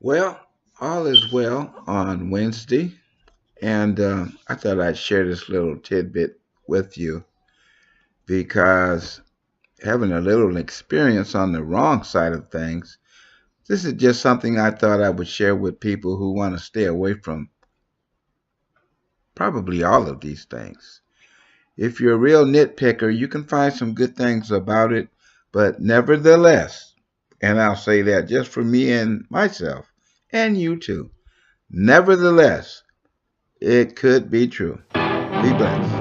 Well, all is well on Wednesday, and I thought I'd share this little tidbit with you because having a little experience on the wrong side of things, this is just something I thought I would share with people who want to stay away from probably all of these things. If you're a real nitpicker, you can find some good things about it, but nevertheless, and I'll say that just for me and myself, and you too, nevertheless, it could be true. Be blessed.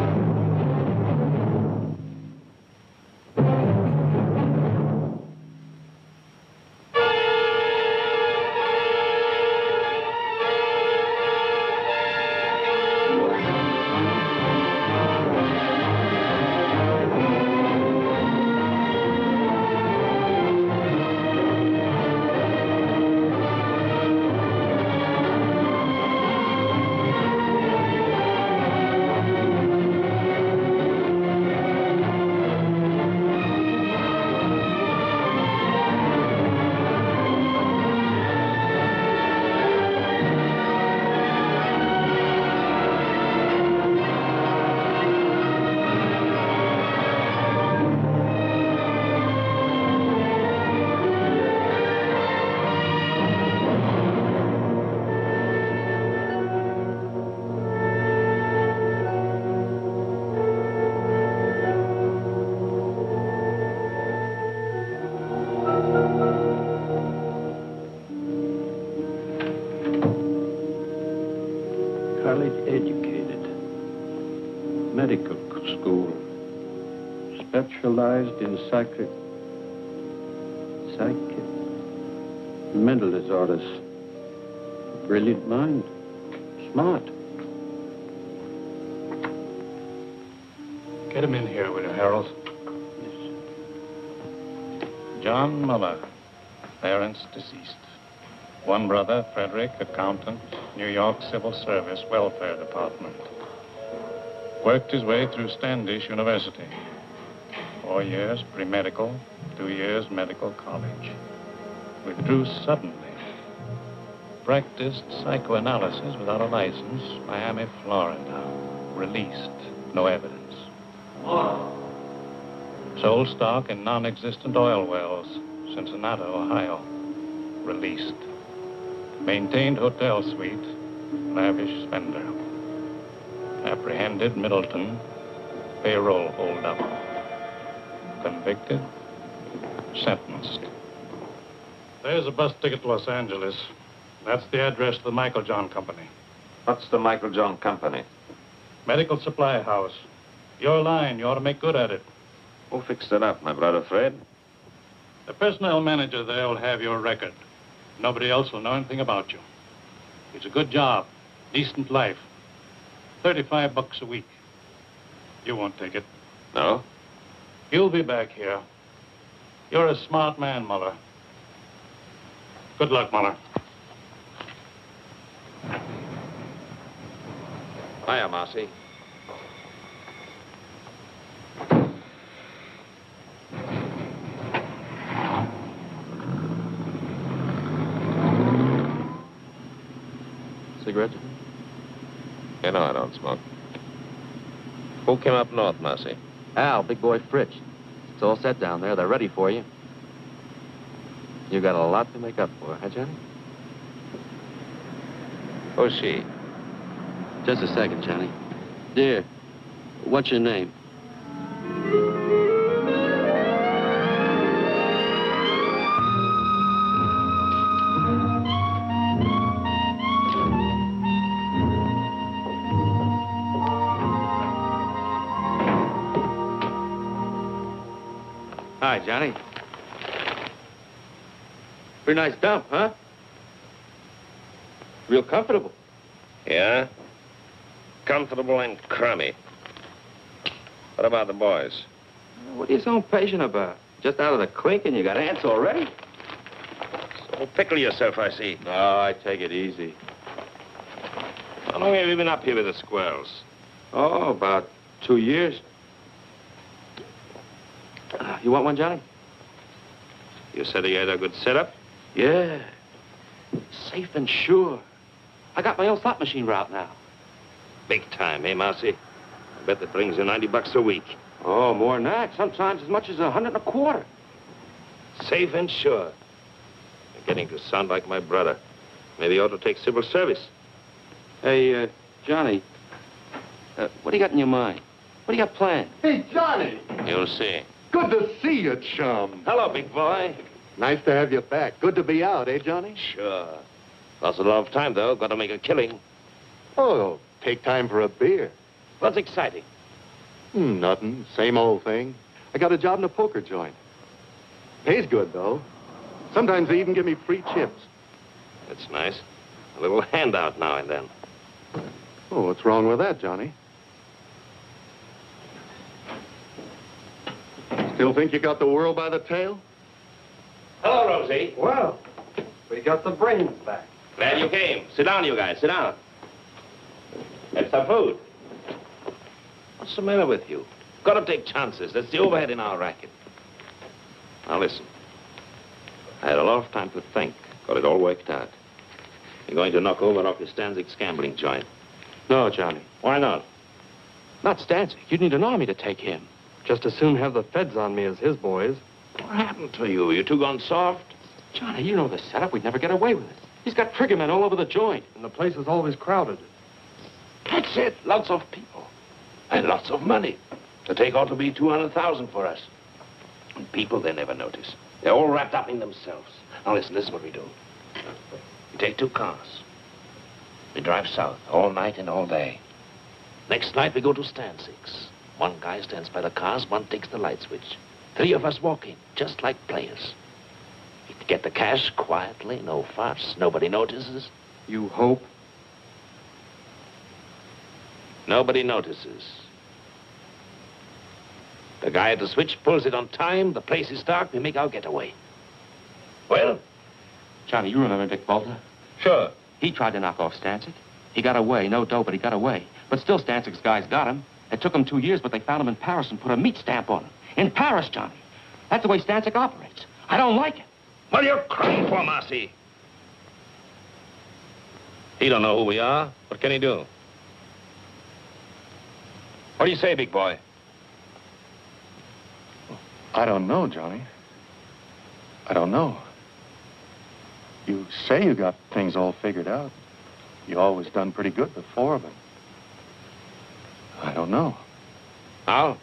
College educated, medical school, specialized in mental disorders. Brilliant mind, smart. Get him in here, will you, Harold? John Muller, parents deceased. One brother, Frederick, accountant, New York Civil Service Welfare Department. Worked his way through Standish University. 4 years pre-medical, 2 years medical college. Withdrew suddenly. Practiced psychoanalysis without a license, Miami, Florida. Released, no evidence. Sold stock in non-existent oil wells, Cincinnati, Ohio. Released. Maintained hotel suite, lavish spender. Apprehended Middleton, payroll holdup. Convicted, sentenced. There's a bus ticket to Los Angeles. That's the address of the Michael John Company. What's the Michael John Company? Medical supply house. Your line, you ought to make good at it. Who fixed it up, my brother Fred? The personnel manager there will have your record. Nobody else will know anything about you. It's a good job, decent life. $35 a week. You won't take it. No? You'll be back here. You're a smart man, Muller. Good luck, Muller. Hiya, Marcy. Cigarette? You know I don't smoke. Who came up north, Marcy? Al, big boy Fritz. It's all set down there. They're ready for you. You got a lot to make up for, huh, Johnny? Who's she? Just a second, Johnny. Dear, what's your name? Hi, Johnny. Pretty nice dump, huh? Real comfortable. Yeah? Comfortable and crummy. What about the boys? What are you so impatient about? Just out of the clink and you got ants already? So pickle yourself, I see. No, I take it easy. How long have you been up here with the squirrels? Oh, about 2 years. You want one, Johnny? You said he had a good setup? Yeah. Safe and sure. I got my own slot machine route now. Big time, eh, Marcy? I bet that brings you $90 a week. Oh, more than that. Sometimes as much as $125. Safe and sure. You're getting to sound like my brother. Maybe you ought to take civil service. Hey, Johnny, what do you got in your mind? What do you got planned? Hey, Johnny! You'll see. Good to see you, chum. Hello, big boy. Nice to have you back. Good to be out, eh, Johnny? Sure. Lost a lot of time, though. Got to make a killing. Oh, take time for a beer. What's exciting? Nothing. Same old thing. I got a job in a poker joint. Pays good, though. Sometimes they even give me free chips. That's nice. A little handout now and then. Oh, what's wrong with that, Johnny? Still think you got the world by the tail? Hello, Rosie. Well, we got the brains back. Glad you came. Sit down, you guys. Sit down. Have some food. What's the matter with you? Got to take chances. That's the overhead in our racket. Now, listen. I had a lot of time to think. Got it all worked out. You're going to knock over Rocky Stanzig's gambling joint. No, Johnny. Why not? Not Stanzik. You'd need an army to take him. Just as soon have the feds on me as his boys. What happened to you? You two gone soft? Johnny, you know the setup. We'd never get away with it. He's got triggermen all over the joint. And the place is always crowded. That's it. Lots of people. And lots of money. The take ought to be $200,000 for us. And people, they never notice. They're all wrapped up in themselves. Now listen, this is what we do. We take 2 cars. We drive south all night and all day. Next night we go to Stanzig's. 1 guy stands by the cars, 1 takes the light switch. 3 of us walk in, just like players. We get the cash quietly, no fuss, nobody notices. You hope? Nobody notices. The guy at the switch pulls it on time, the place is dark, we make our getaway. Well? Johnny, you remember Dick Bolter? Sure. He tried to knock off Stanzik. He got away, no dough, but he got away. But still, Stanzik's guys got him. It took them 2 years, but they found him in Paris and put a meat stamp on him. In Paris, Johnny. That's the way Stanzik operates. I don't like it. What are you crying for, Marcy? He don't know who we are. What can he do? What do you say, big boy? I don't know, Johnny. I don't know. You say you got things all figured out. You always done pretty good before, but I don't know. How?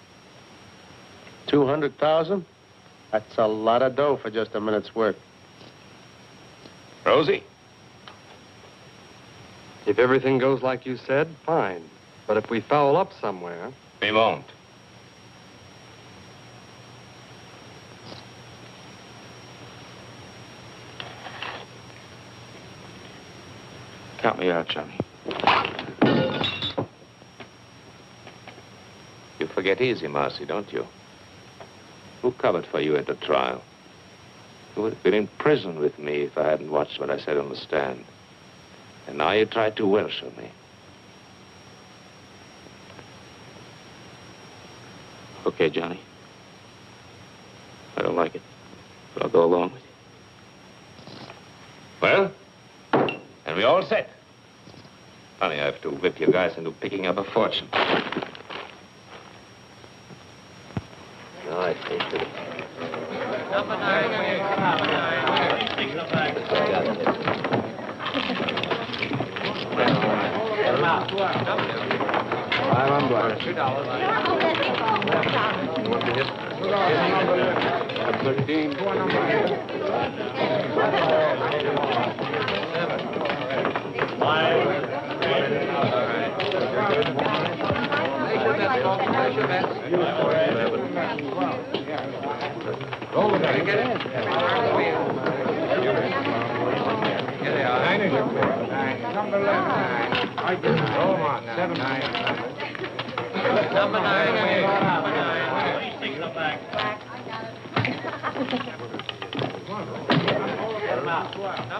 200,000? That's a lot of dough for just a minute's work. Rosie? If everything goes like you said, fine. But if we foul up somewhere... We won't. Count me out, Johnny. You forget easy, Marcy, don't you? Who covered for you at the trial? You would have been in prison with me if I hadn't watched what I said on the stand. And now you try to worship me. Okay, Johnny. I don't like it, but I'll go along with you. Well? And we all set. Funny, I have to whip you guys into picking up a fortune. All right, thank you. Number 9.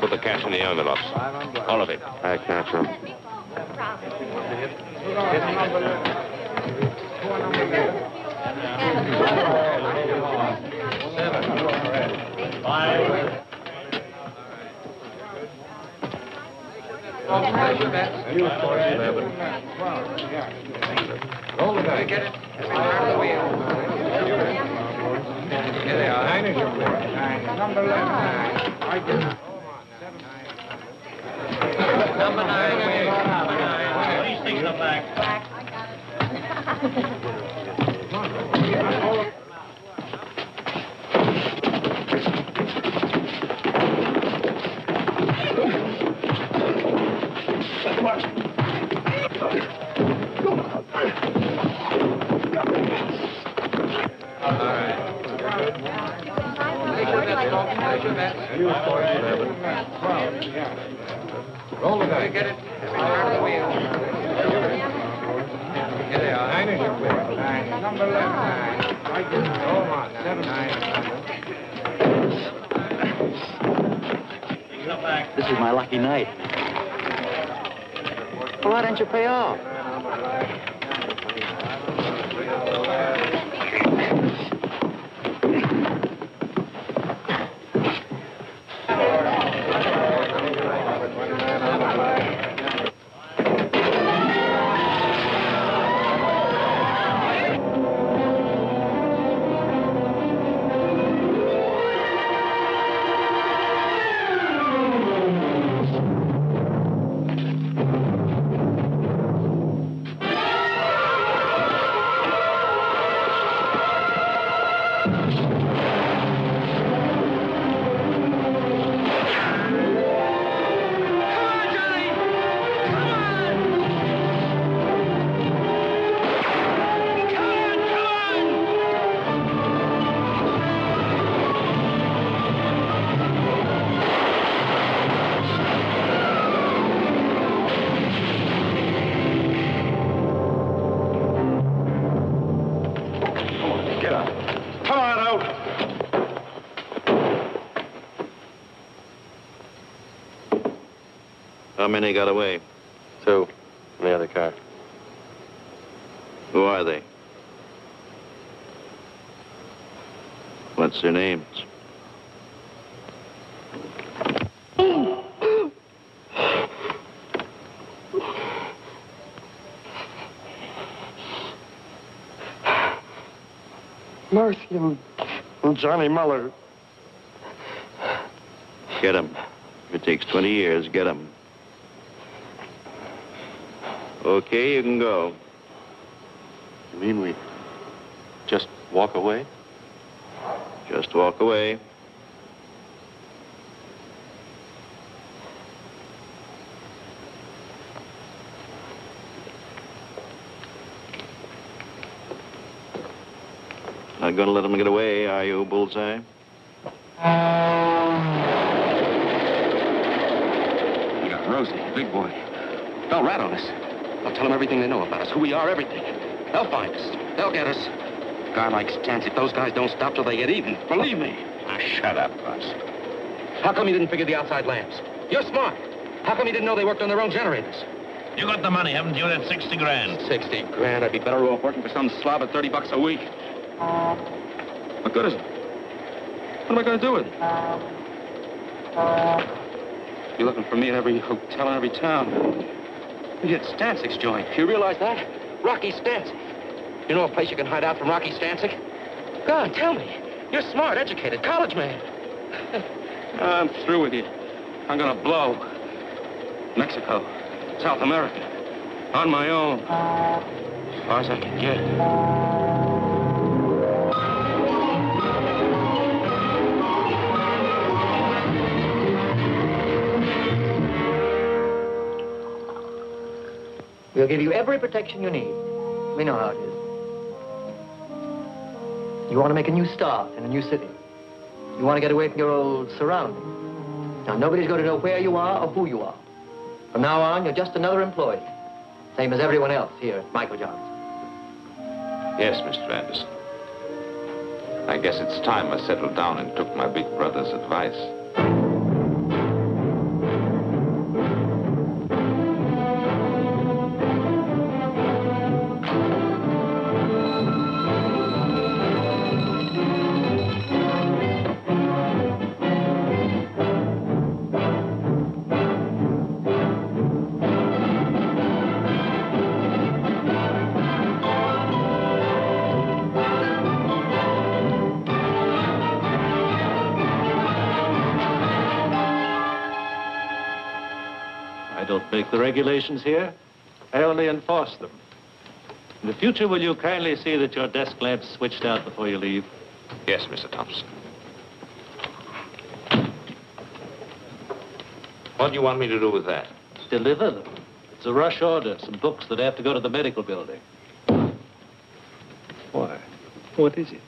Put the cash in the envelopes. All of it. I catch him. There's your bets. You force 11. Roll the dice. Get it. Turn the wheel. Here they are. 9 is your bid. Number 11. I get it. Number 9. Number 9. Please take the back. You force 11. Roll the dice. Get it. Turn the wheel. Here they are. 9 is your bid. Number 11. I get it. Roll them on. 7, 9. This is my lucky night. Well, why don't you pay off? How many got away? 2 in the other car. Who are they? What's their names? Marcy and Johnny Muller. Get them. If it takes 20 years, get them. Okay, you can go. You mean we just walk away? Just walk away. Not gonna let them get away, are you, Bullseye? You got Rosie, big boy. They'll rat on us. They'll tell them everything they know about us, who we are, everything. They'll find us. They'll get us. A guy like Stancic, those guys don't stop till they get even. Believe me. Ah, shut up, Buzz. How come you didn't figure the outside lamps? You're smart. How come you didn't know they worked on their own generators? You got the money, haven't you? That 60 grand. 60 grand. I'd be better off working for some slob at 30 bucks a week. What good is it? What am I going to do with it? You're looking for me in every hotel in every town. We hit Stancic's joint. You realize that? Rocky Stancic. You know a place you can hide out from Rocky Stancic? Go on, tell me. You're smart, educated, college man. I'm through with you. I'm going to blow. Mexico, South America, on my own. As far as I can get. We'll give you every protection you need. We know how it is. You want to make a new start in a new city. You want to get away from your old surroundings. Now, nobody's going to know where you are or who you are. From now on, you're just another employee. Same as everyone else here at Michael Johnson. Yes, Mr. Anderson. I guess it's time I settled down and took my big brother's advice. don't make the regulations here. I only enforce them. In the future, will you kindly see that your desk lamp's switched out before you leave? Yes, Mr. Thompson. What do you want me to do with that? Deliver them. It's a rush order. Some books that have to go to the medical building. Why? What is it?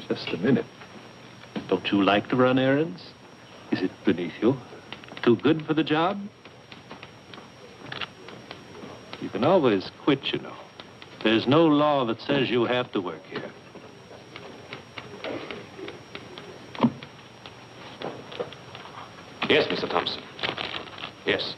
Just a minute. Don't you like to run errands? Is it beneath you? Too good for the job? You can always quit, you know. There's no law that says you have to work here. Yes, Mr. Thompson. Yes.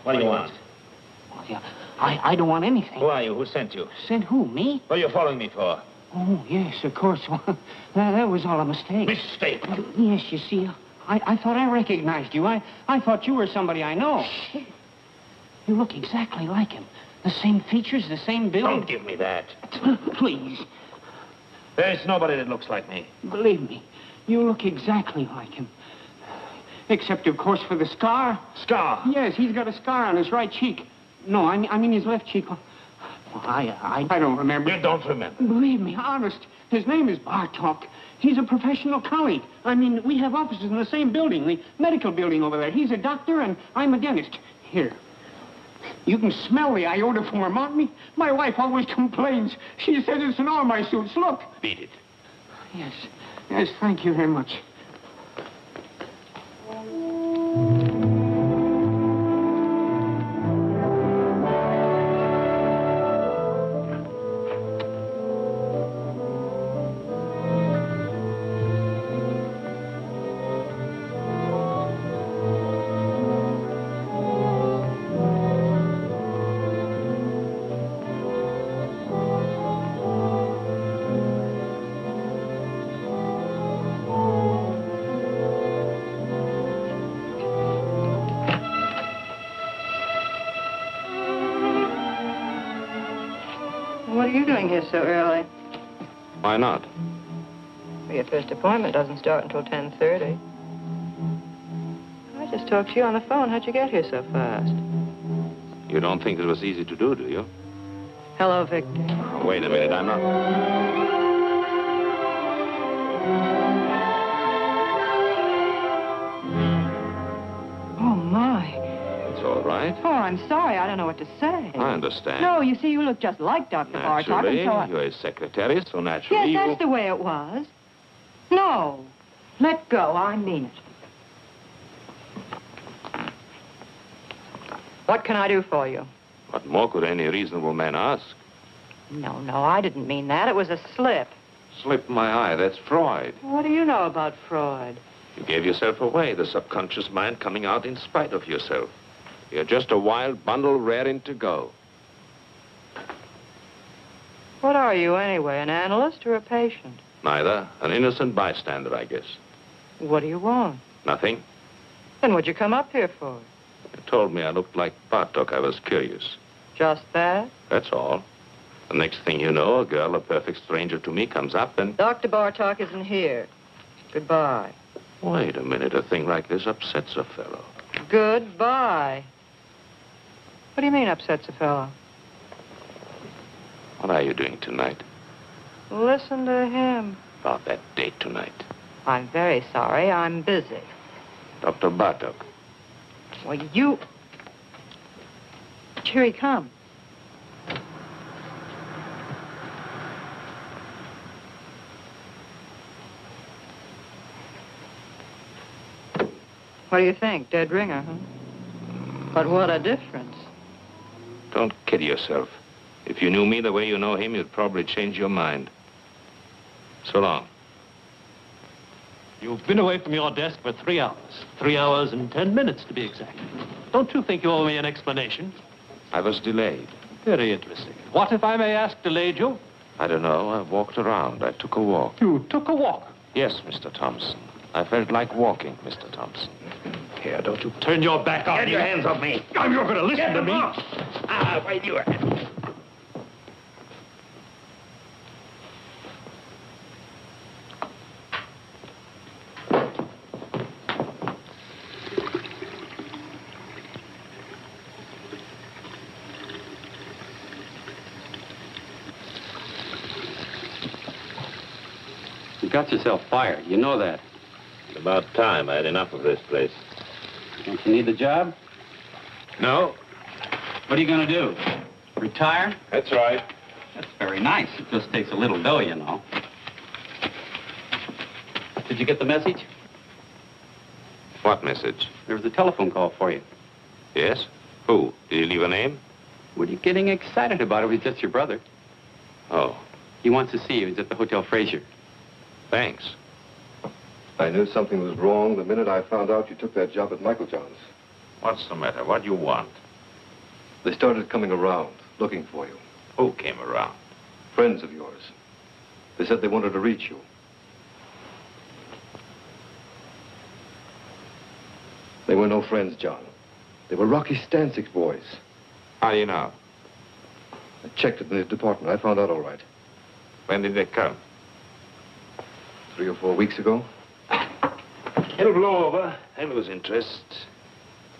What do you want? Well, yeah, I don't want anything. Who are you? Who sent you? Sent who, me? What are you following me for? Oh, yes, of course. Well, that was all a mistake. Mistake? Yes, you see, I thought I recognized you. I thought you were somebody I know. You look exactly like him. The same features, the same build. Don't give me that. Please. There's nobody that looks like me. Believe me, you look exactly like him. Except, of course, for the scar. Scar? Yes, he's got a scar on his right cheek. No, I mean his left cheek. Well, I don't remember. You don't remember? Believe me, honest. His name is Bartok. He's a professional colleague. I mean, we have offices in the same building, the medical building over there. He's a doctor, and I'm a dentist. Here. You can smell the iodoform on me. My wife always complains. She says it's in all my suits. Look. Beat it. Yes. Yes, thank you very much. What are you doing here so early? Why not? Well, your first appointment doesn't start until 10:30. I just talked to you on the phone. How'd you get here so fast? You don't think it was easy to do you? Hello, Victor. Wait a minute, I'm not... Oh, my. It's all right. Oh, I'm sorry. I don't know what to say. I understand. No, you see, you look just like Dr. Bartok. Naturally, And so I... you're his secretary, so naturally Yes, that's the way it was. No. Let go. I mean it. What can I do for you? What more could any reasonable man ask? No, I didn't mean that. It was a slip. Slip my eye, that's Freud. What do you know about Freud? You gave yourself away, the subconscious mind coming out in spite of yourself. You're just a wild bundle raring to go. What are you, anyway, an analyst or a patient? Neither. An innocent bystander, I guess. What do you want? Nothing. Then what'd you come up here for? You told me I looked like Bartok. I was curious. Just that? That's all. The next thing you know, a girl, a perfect stranger to me, comes up and... Dr. Bartok isn't here. Goodbye. Wait a minute. A thing like this upsets a fellow. Goodbye. What do you mean upsets a fellow? What are you doing tonight? Listen to him. About that date tonight. I'm very sorry. I'm busy. Dr. Bartok. Well, you... Here he comes. What do you think? Dead ringer, huh? But what a difference. Don't kid yourself. If you knew me the way you know him, you'd probably change your mind. So long. You've been away from your desk for 3 hours. 3 hours and 10 minutes, to be exact. Don't you think you owe me an explanation? I was delayed. Very interesting. What, if I may ask, delayed you? I don't know. I walked around. I took a walk. You took a walk? Yes, Mr. Thompson. I felt like walking, Mr. Thompson. Here, don't you turn your back on me. Get your hands off me. Oh, you're going to listen to me. Wait, you are. You got yourself fired. You know that. It's about time. I had enough of this place. Don't you need the job? No. What are you going to do? Retire? That's right. That's very nice. It just takes a little dough, you know. Did you get the message? What message? There was a telephone call for you. Yes? Who? Did he leave a name? What are you getting excited about? It was just your brother. Oh. He wants to see you. He's at the Hotel Fraser. Thanks. I knew something was wrong the minute I found out you took that job at Michael John's. What's the matter? What do you want? They started coming around, looking for you. Who came around? Friends of yours. They said they wanted to reach you. They were no friends, John. They were Rocky Stanczyk's boys. How do you know? I checked it in his department. I found out all right. When did they come? 3 or 4 weeks ago. It'll blow over. I lose interest.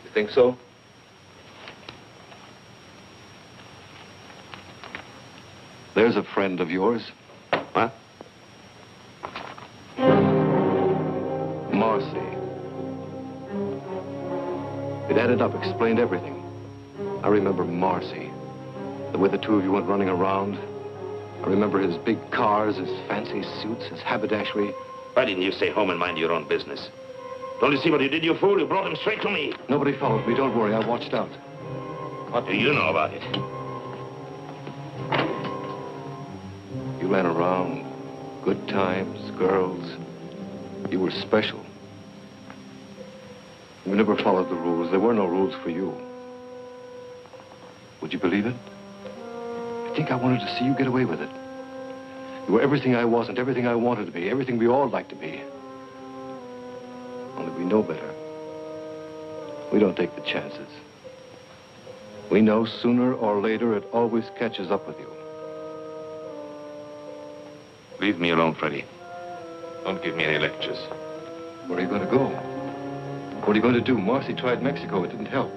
You think so? There's a friend of yours. What? Marcy. It added up, explained everything. I remember Marcy. The way the two of you went running around. I remember his big cars, his fancy suits, his haberdashery. Why didn't you stay home and mind your own business? Don't you see what you did, you fool? You brought him straight to me. Nobody followed me. Don't worry. I watched out. What do you know about it? You ran around. Good times, girls. You were special. You never followed the rules. There were no rules for you. Would you believe it? I think I wanted to see you get away with it. You were everything I wasn't, everything I wanted to be, everything we all like to be. Only we know better. We don't take the chances. We know sooner or later it always catches up with you. Leave me alone, Freddie. Don't give me any lectures. Where are you going to go? What are you going to do? Marcy tried Mexico. It didn't help.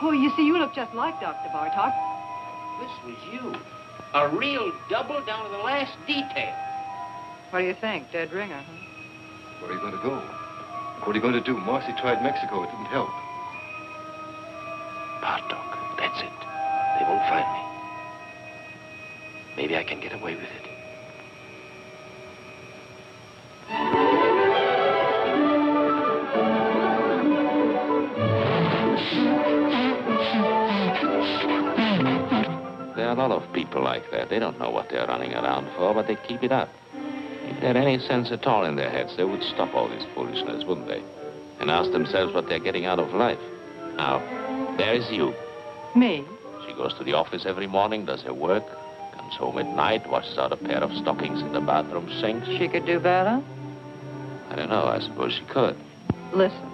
Oh, you see, you look just like Dr. Bartok. This was you. A real double down to the last detail. What do you think? Dead ringer, huh? Where are you going to go? What are you going to do? Marcy tried Mexico. It didn't help. Bartok, that's it. They won't find me. Maybe I can get away with it. There are a lot of people like that. They don't know what they're running around for, but they keep it up. If they had any sense at all in their heads, they would stop all this foolishness, wouldn't they? And ask themselves what they're getting out of life. Now, there is you. Me? She goes to the office every morning, does her work, comes home at night, washes out a pair of stockings in the bathroom sink. She could do better? I don't know. I suppose she could. Listen.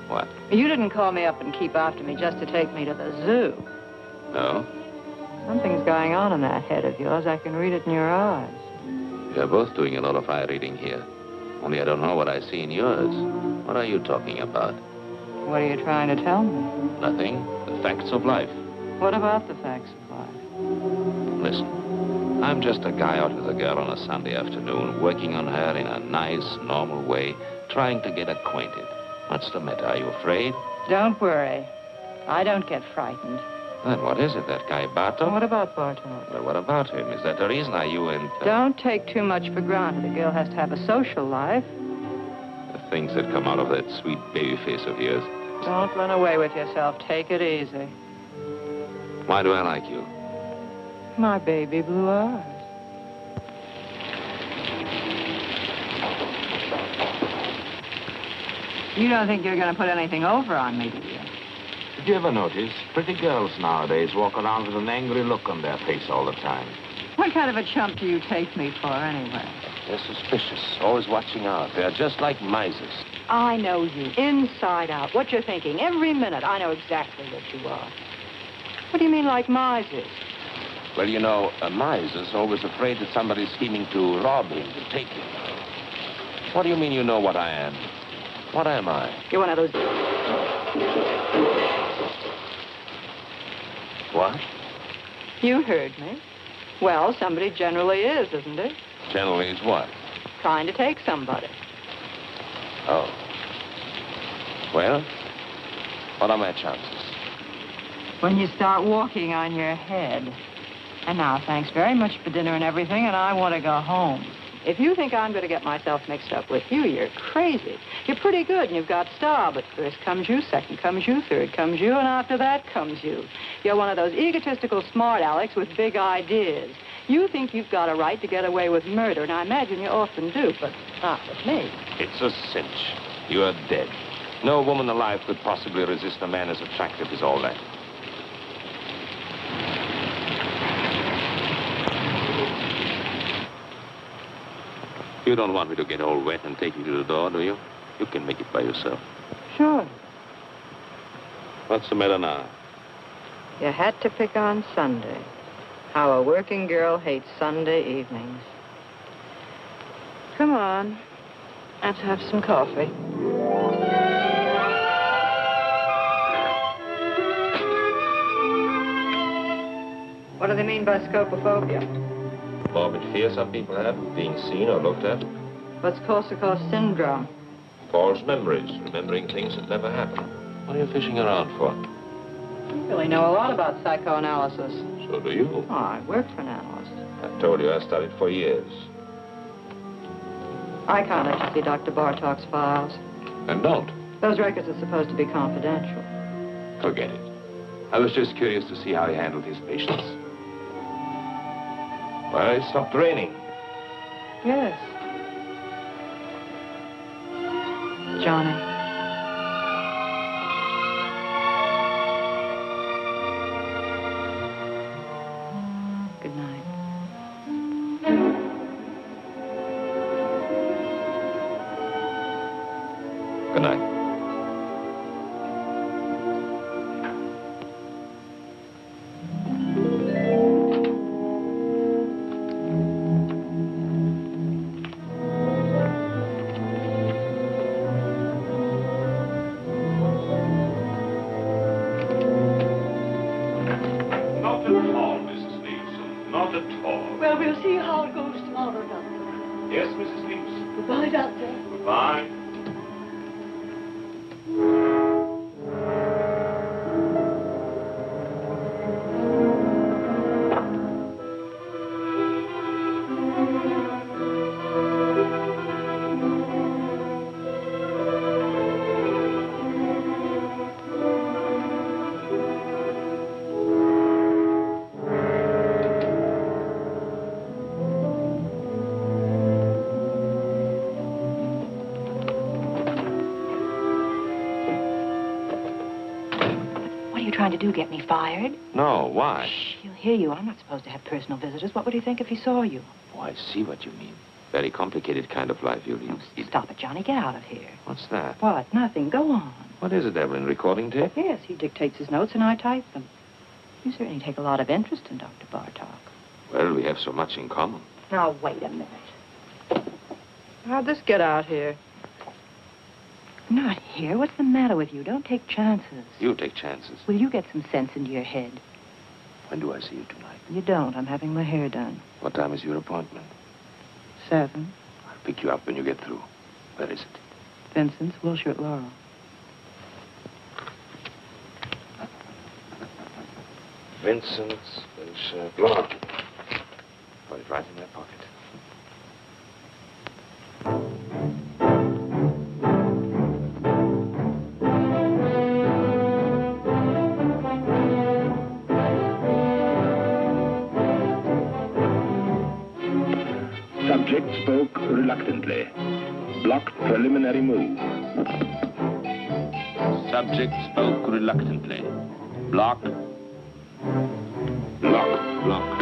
What? You didn't call me up and keep after me just to take me to the zoo. No? Something's going on in that head of yours. I can read it in your eyes. We are both doing a lot of eye reading here. Only I don't know what I see in yours. What are you talking about? What are you trying to tell me? Nothing. The facts of life. What about the facts of life? Listen, I'm just a guy out with a girl on a Sunday afternoon, working on her in a nice, normal way, trying to get acquainted. What's the matter? Are you afraid? Don't worry. I don't get frightened. Then what is it, that guy Bartok? What about Bartok? Well, what about him? Is that the reason? Are you in... Don't take too much for granted. A girl has to have a social life. The things that come out of that sweet baby face of yours. Don't run away with yourself. Take it easy. Why do I like you? My baby blue eyes. You don't think you're going to put anything over on me, do you? Did you ever notice pretty girls nowadays walk around with an angry look on their face all the time? What kind of a chump do you take me for, anyway? They're suspicious, always watching out. They're just like misers. I know you, inside out. What you're thinking, every minute. I know exactly what you are. What do you mean, like misers? Well, you know, a miser's always afraid that somebody's scheming to rob him, to take him. What do you mean you know what I am? What am I? You're one of those... What? You heard me. Well, somebody generally is, isn't it? Generally is what? Trying to take somebody. Oh. Well, what are my chances? When you start walking on your head. And now, thanks very much for dinner and everything, and I want to go home. If you think I'm going to get myself mixed up with you, you're crazy. You're pretty good, and you've got style, but first comes you, second comes you, third comes you, and after that comes you. You're one of those egotistical smart Alecks with big ideas. You think you've got a right to get away with murder, and I imagine you often do, but not with me. It's a cinch. You're dead. No woman alive could possibly resist a man as attractive as all that. You don't want me to get all wet and take you to the door, do you? You can make it by yourself. Sure. What's the matter now? You had to pick on Sunday. How a working girl hates Sunday evenings. Come on. Let's have some coffee. What do they mean by scopophobia? Morbid fear some people have of being seen or looked at. What's Korsakoff syndrome? False memories, remembering things that never happened. What are you fishing around for? You really know a lot about psychoanalysis. So do you. Oh, I work for an analyst. I told you I studied for years. I can't let you see Dr. Bartok's files. And don't. Those records are supposed to be confidential. Forget it. I was just curious to see how he handled his patients. Well, it stopped raining. Yes. Johnny. Good night. Good night. Yes, Mrs. Leaps. Goodbye, Doctor. Goodbye. What are you trying to do, get me fired? No, why? Shh, he'll hear you. I'm not supposed to have personal visitors. What would he think if he saw you? Oh, I see what you mean. Very complicated kind of life you lead. Stop it, Johnny. Get out of here. What's that? What? Nothing. Go on. What is it, Evelyn? Recording tape? Yes, he dictates his notes and I type them. You certainly take a lot of interest in Dr. Bartok. Well, we have so much in common. Now, wait a minute. How'd this get out here? Not here. What's the matter with you? Don't take chances. You take chances. Will you get some sense into your head? When do I see you tonight? You don't. I'm having my hair done. What time is your appointment? 7. I'll pick you up when you get through. Where is it? Vincent's, Wilshire at Laurel. Vincent's, Laurel. Got it right in my pocket. Subject spoke reluctantly. Blocked preliminary move. Subject spoke reluctantly. Block. Lock. Block.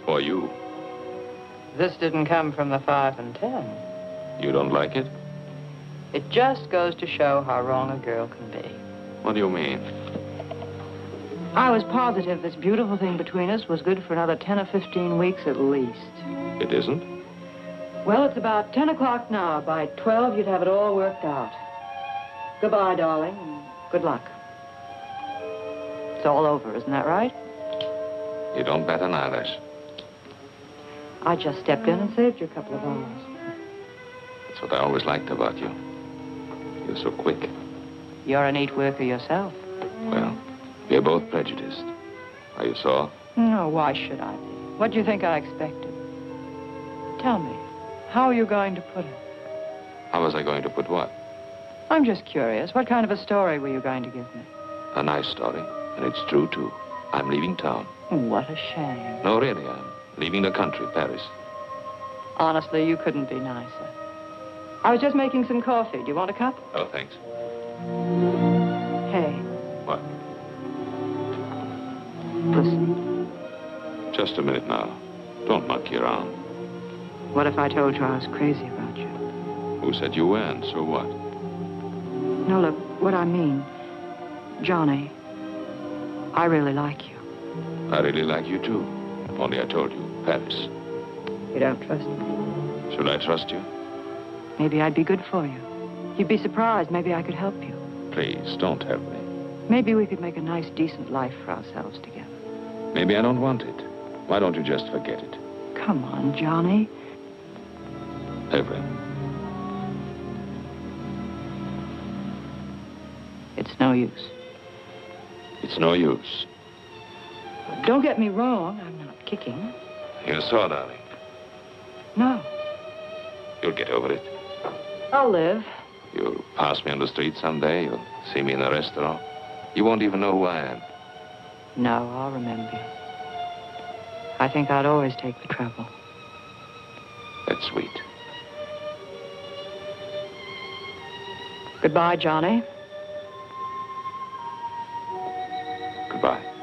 For you. This didn't come from the 5 and 10. You don't like it? It just goes to show how wrong a girl can be. What do you mean? I was positive this beautiful thing between us was good for another 10 or 15 weeks at least. It isn't? Well, it's about 10 o'clock now. By 12, you'd have it all worked out. Goodbye, darling, and good luck. It's all over, isn't that right? You don't bat an eyelash. I just stepped in and saved you a couple of hours. That's what I always liked about you. You're so quick. You're a neat worker yourself. Well, we're both prejudiced. Are you sore? No, why should I be? What do you think I expected? Tell me, how are you going to put it? How was I going to put what? I'm just curious. What kind of a story were you going to give me? A nice story. And it's true, too. I'm leaving town. What a shame. No, really, I'm leaving the country, Paris. Honestly, you couldn't be nicer. I was just making some coffee. Do you want a cup? Oh, thanks. Hey. What? Listen. Just a minute now. Don't monkey around. What if I told you I was crazy about you? Who said you weren't? So what? No, look, what I mean, Johnny, I really like you. I really like you, too. Only I told you, Paris. You don't trust me? Should I trust you? Maybe I'd be good for you. You'd be surprised. Maybe I could help you. Please, don't help me. Maybe we could make a nice, decent life for ourselves together. Maybe I don't want it. Why don't you just forget it? Come on, Johnny. Evelyn. It's no use. It's no use. Don't get me wrong, I'm not kicking. You saw, darling. No, You'll get over it. I'll live. You'll pass me on the street someday. You'll see me in a restaurant. You won't even know who I am. No, I'll remember you. I think I'd always take the trouble. That's sweet. Goodbye, Johnny. Goodbye.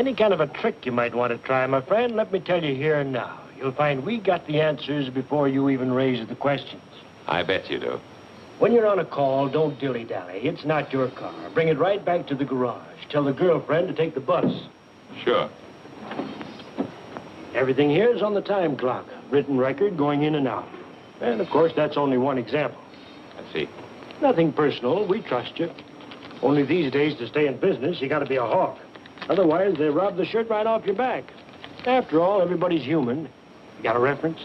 Any kind of a trick you might want to try, my friend, let me tell you here and now. You'll find we got the answers before you even raise the questions. I bet you do. When you're on a call, don't dilly-dally. It's not your car. Bring it right back to the garage. Tell the girlfriend to take the bus. Sure. Everything here is on the time clock. Written record going in and out. And, of course, that's only one example. I see. Nothing personal. We trust you. Only these days, to stay in business, you got to be a hawk. Otherwise, they rob the shirt right off your back. After all, everybody's human. You got a reference?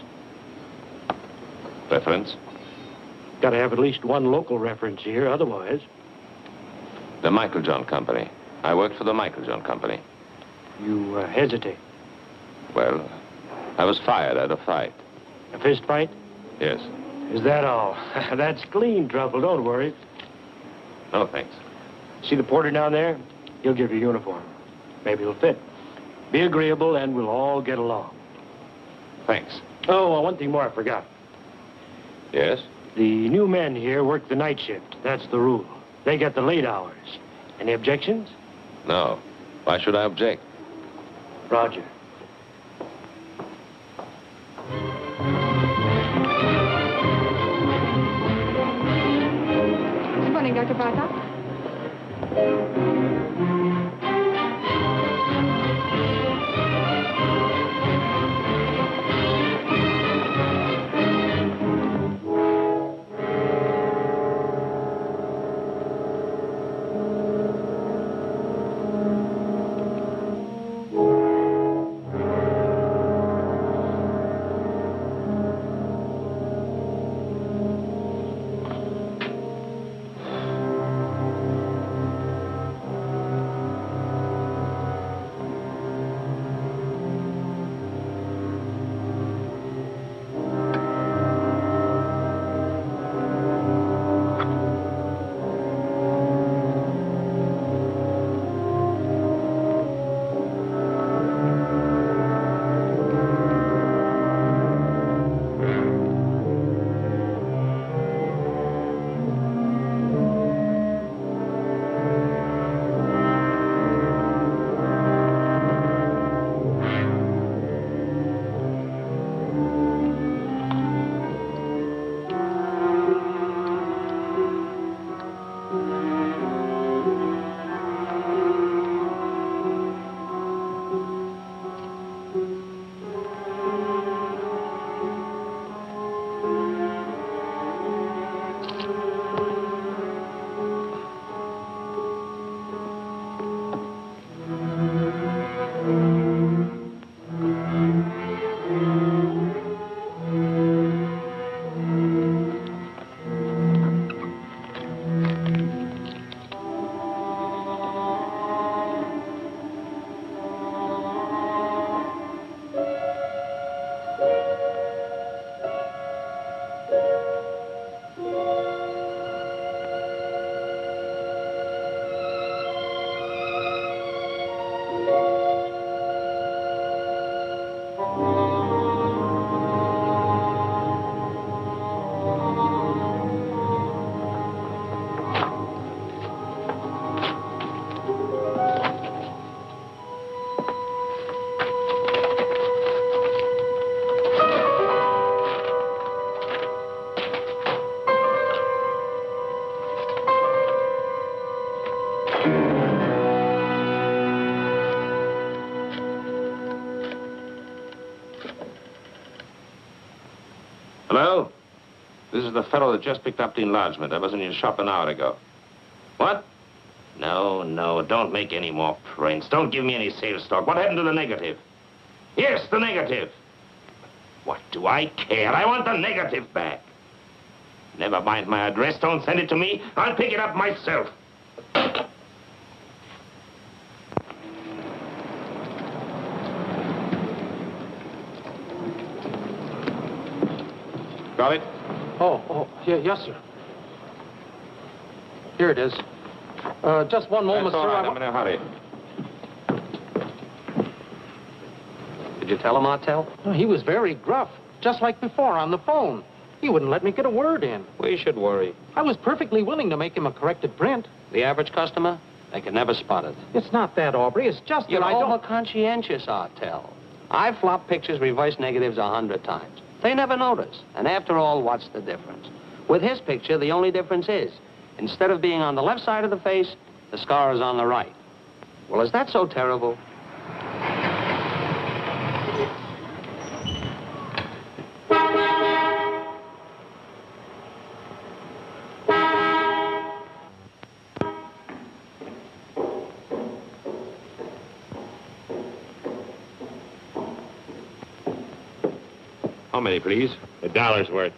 Reference? Got to have at least one local reference here, otherwise. The Michael John Company. I worked for the Michael John Company. You hesitate. Well, I was fired at a fight. A fist fight? Yes. Is that all? That's clean trouble, don't worry. No, thanks. See the porter down there? He'll give you a uniform. Maybe it'll fit. Be agreeable and we'll all get along. Thanks. Oh, one thing more I forgot. Yes? The new men here work the night shift. That's the rule. They get the late hours. Any objections? No. Why should I object? Roger. Good morning, Dr. Bartok. Hello? This is the fellow that just picked up the enlargement. I was in your shop an hour ago. What? No, no, don't make any more prints. Don't give me any sales talk. What happened to the negative? Yes, the negative. What do I care? I want the negative back. Never mind my address. Don't send it to me. I'll pick it up myself. Got it? Yeah, yes, sir. Here it is. Just one moment, That's all sir. right. I'm in a hurry. Did you tell him, Martel? No, he was very gruff, just like before on the phone. He wouldn't let me get a word in. We should worry. I was perfectly willing to make him a corrected print. The average customer, they can never spot it. It's not that, Aubrey. It's just You're that I don't... over-conscientious, Artel. I've flopped pictures, reverse negatives 100 times. They never notice. And after all, what's the difference? With his picture, the only difference is, instead of being on the left side of the face, the scar is on the right. Well, is that so terrible? How many, please? $1's worth.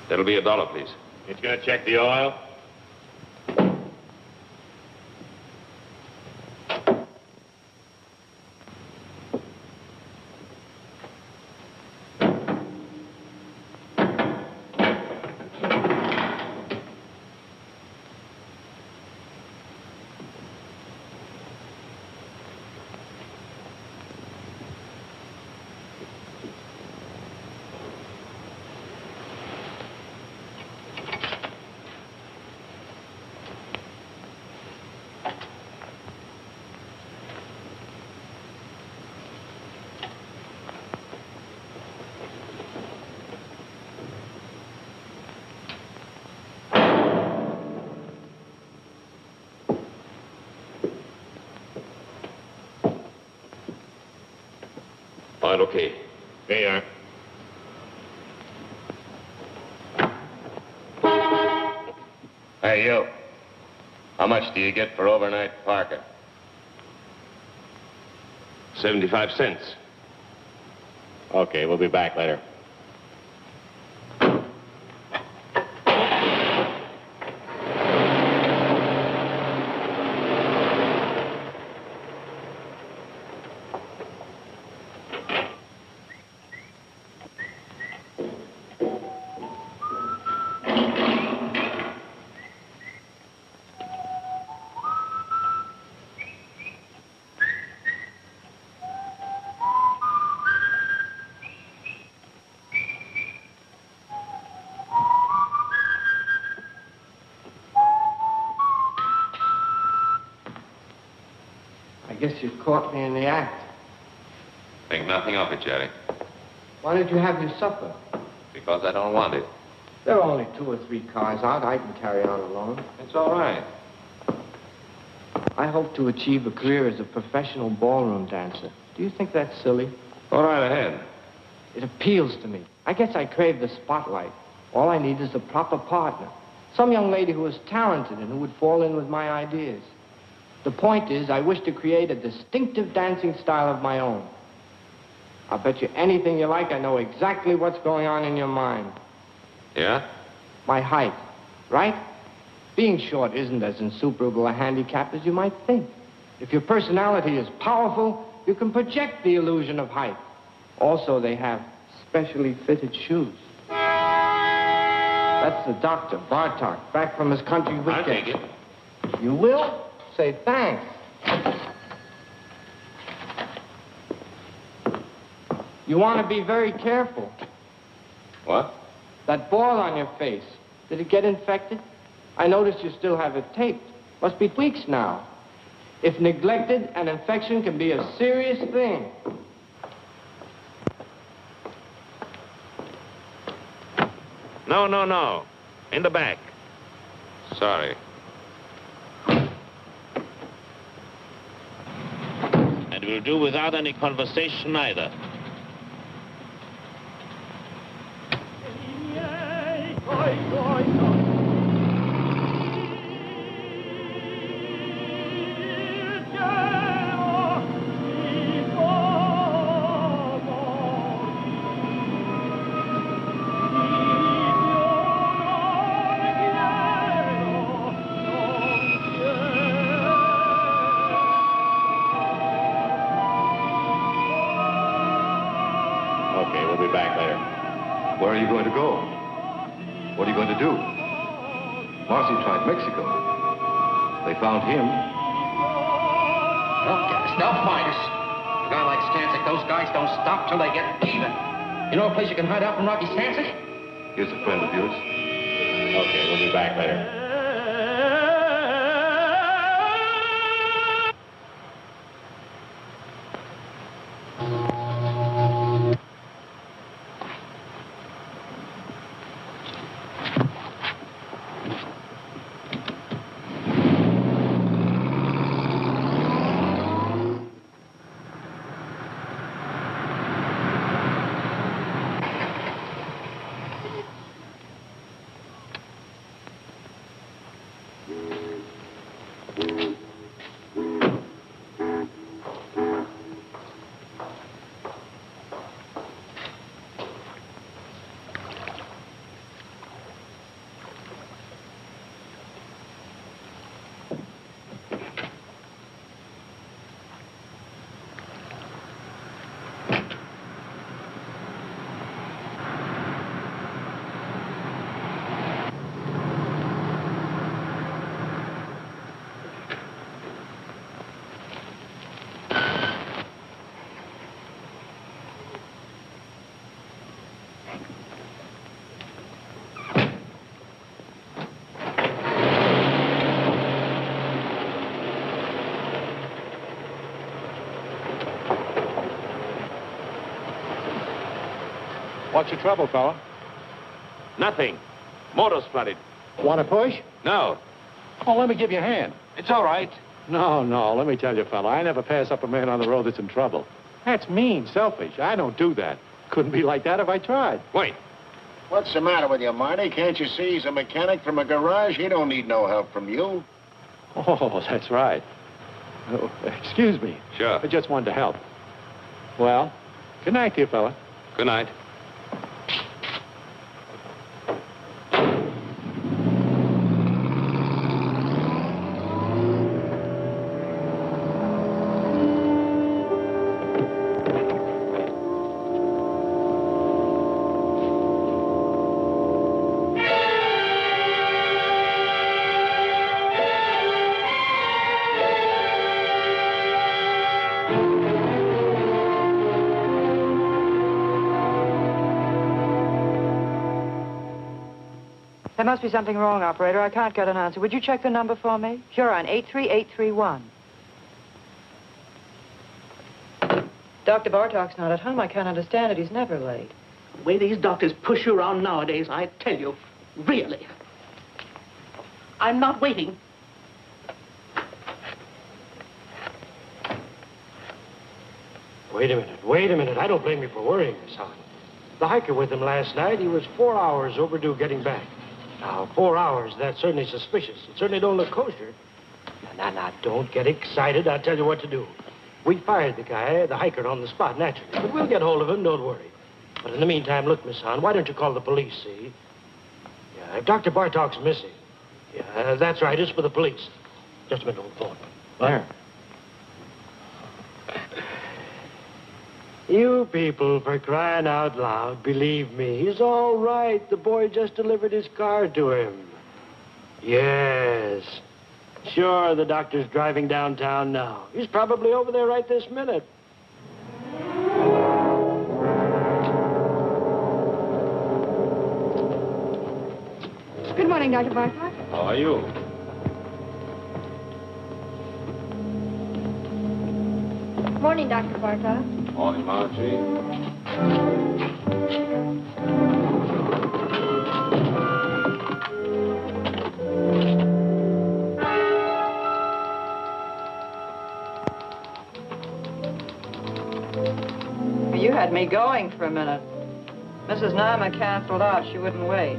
That'll be $1, please. It's gonna check the oil? All right, okay. There you are. Hey, you. How much do you get for overnight parking? 75 cents. Okay, we'll be back later. guess you caught me in the act. Think nothing of it, Jerry. Why don't you have your supper? Because I don't want it. There are only 2 or 3 cars out. I can carry on alone. It's all right. I hope to achieve a career as a professional ballroom dancer. Do you think that's silly? Go right ahead. It appeals to me. I guess I crave the spotlight. All I need is a proper partner. Some young lady who is talented and who would fall in with my ideas. The point is, I wish to create a distinctive dancing style of my own. I'll bet you anything you like I know exactly what's going on in your mind. Yeah? My height, right? Being short isn't as insuperable a handicap as you might think. If your personality is powerful, you can project the illusion of height. Also, they have specially fitted shoes. That's the doctor, Bartok, back from his country weekend. I'll take it. You will? Say thanks. You want to be very careful. What? That boil on your face, did it get infected? I noticed you still have it taped. Must be weeks now. If neglected, an infection can be a serious thing. No, no, no. In the back. Sorry. And we'll do without any conversation either. Okay, we'll be back later. Where are you going to go? What are you going to do? Marcy tried Mexico. They found him. They'll get us. They'll find us. A guy like Stancic, those guys don't stop till they get even. You know a place you can hide out from Rocky Stancic? Here's a friend of yours. Okay, we'll be back later. What's your trouble, fella? Nothing. Motor's flooded. Want to push? No. Oh, let me give you a hand. It's all right. No, let me tell you, fella, I never pass up a man on the road that's in trouble. That's mean, selfish. I don't do that. Couldn't be like that if I tried. Wait. What's the matter with you, Marty? Can't you see he's a mechanic from a garage? He don't need no help from you. Oh, that's right. Oh, excuse me. Sure. I just wanted to help. Well, good night to you, fella. Good night. There must be something wrong, operator. I can't get an answer. Would you check the number for me? Sure, on 83831. Dr. Bartok's not at home. I can't understand it. He's never late. The way these doctors push you around nowadays, I tell you, really. I'm not waiting. Wait a minute. I don't blame you for worrying, Miss Hahn. The hiker with him last night, he was 4 hours overdue getting back. Now, 4 hours, that's certainly suspicious. It certainly don't look kosher. Now, don't get excited. I'll tell you what to do. We fired the guy, the hiker, on the spot, naturally. But we'll get hold of him, don't worry. But in the meantime, look, Miss Hahn, why don't you call the police, see? Yeah, if Dr. Bartok's missing. Yeah, that's right, it's for the police. Just a minute, old phone. Where? You people, for crying out loud, believe me, he's all right. The boy just delivered his car to him. Yes. Sure, the doctor's driving downtown now. He's probably over there right this minute. Good morning, Dr. Bartok. How are you? Morning, Dr. Bartok. Morning, Margie. You had me going for a minute. Mrs. Nama canceled out. She wouldn't wait.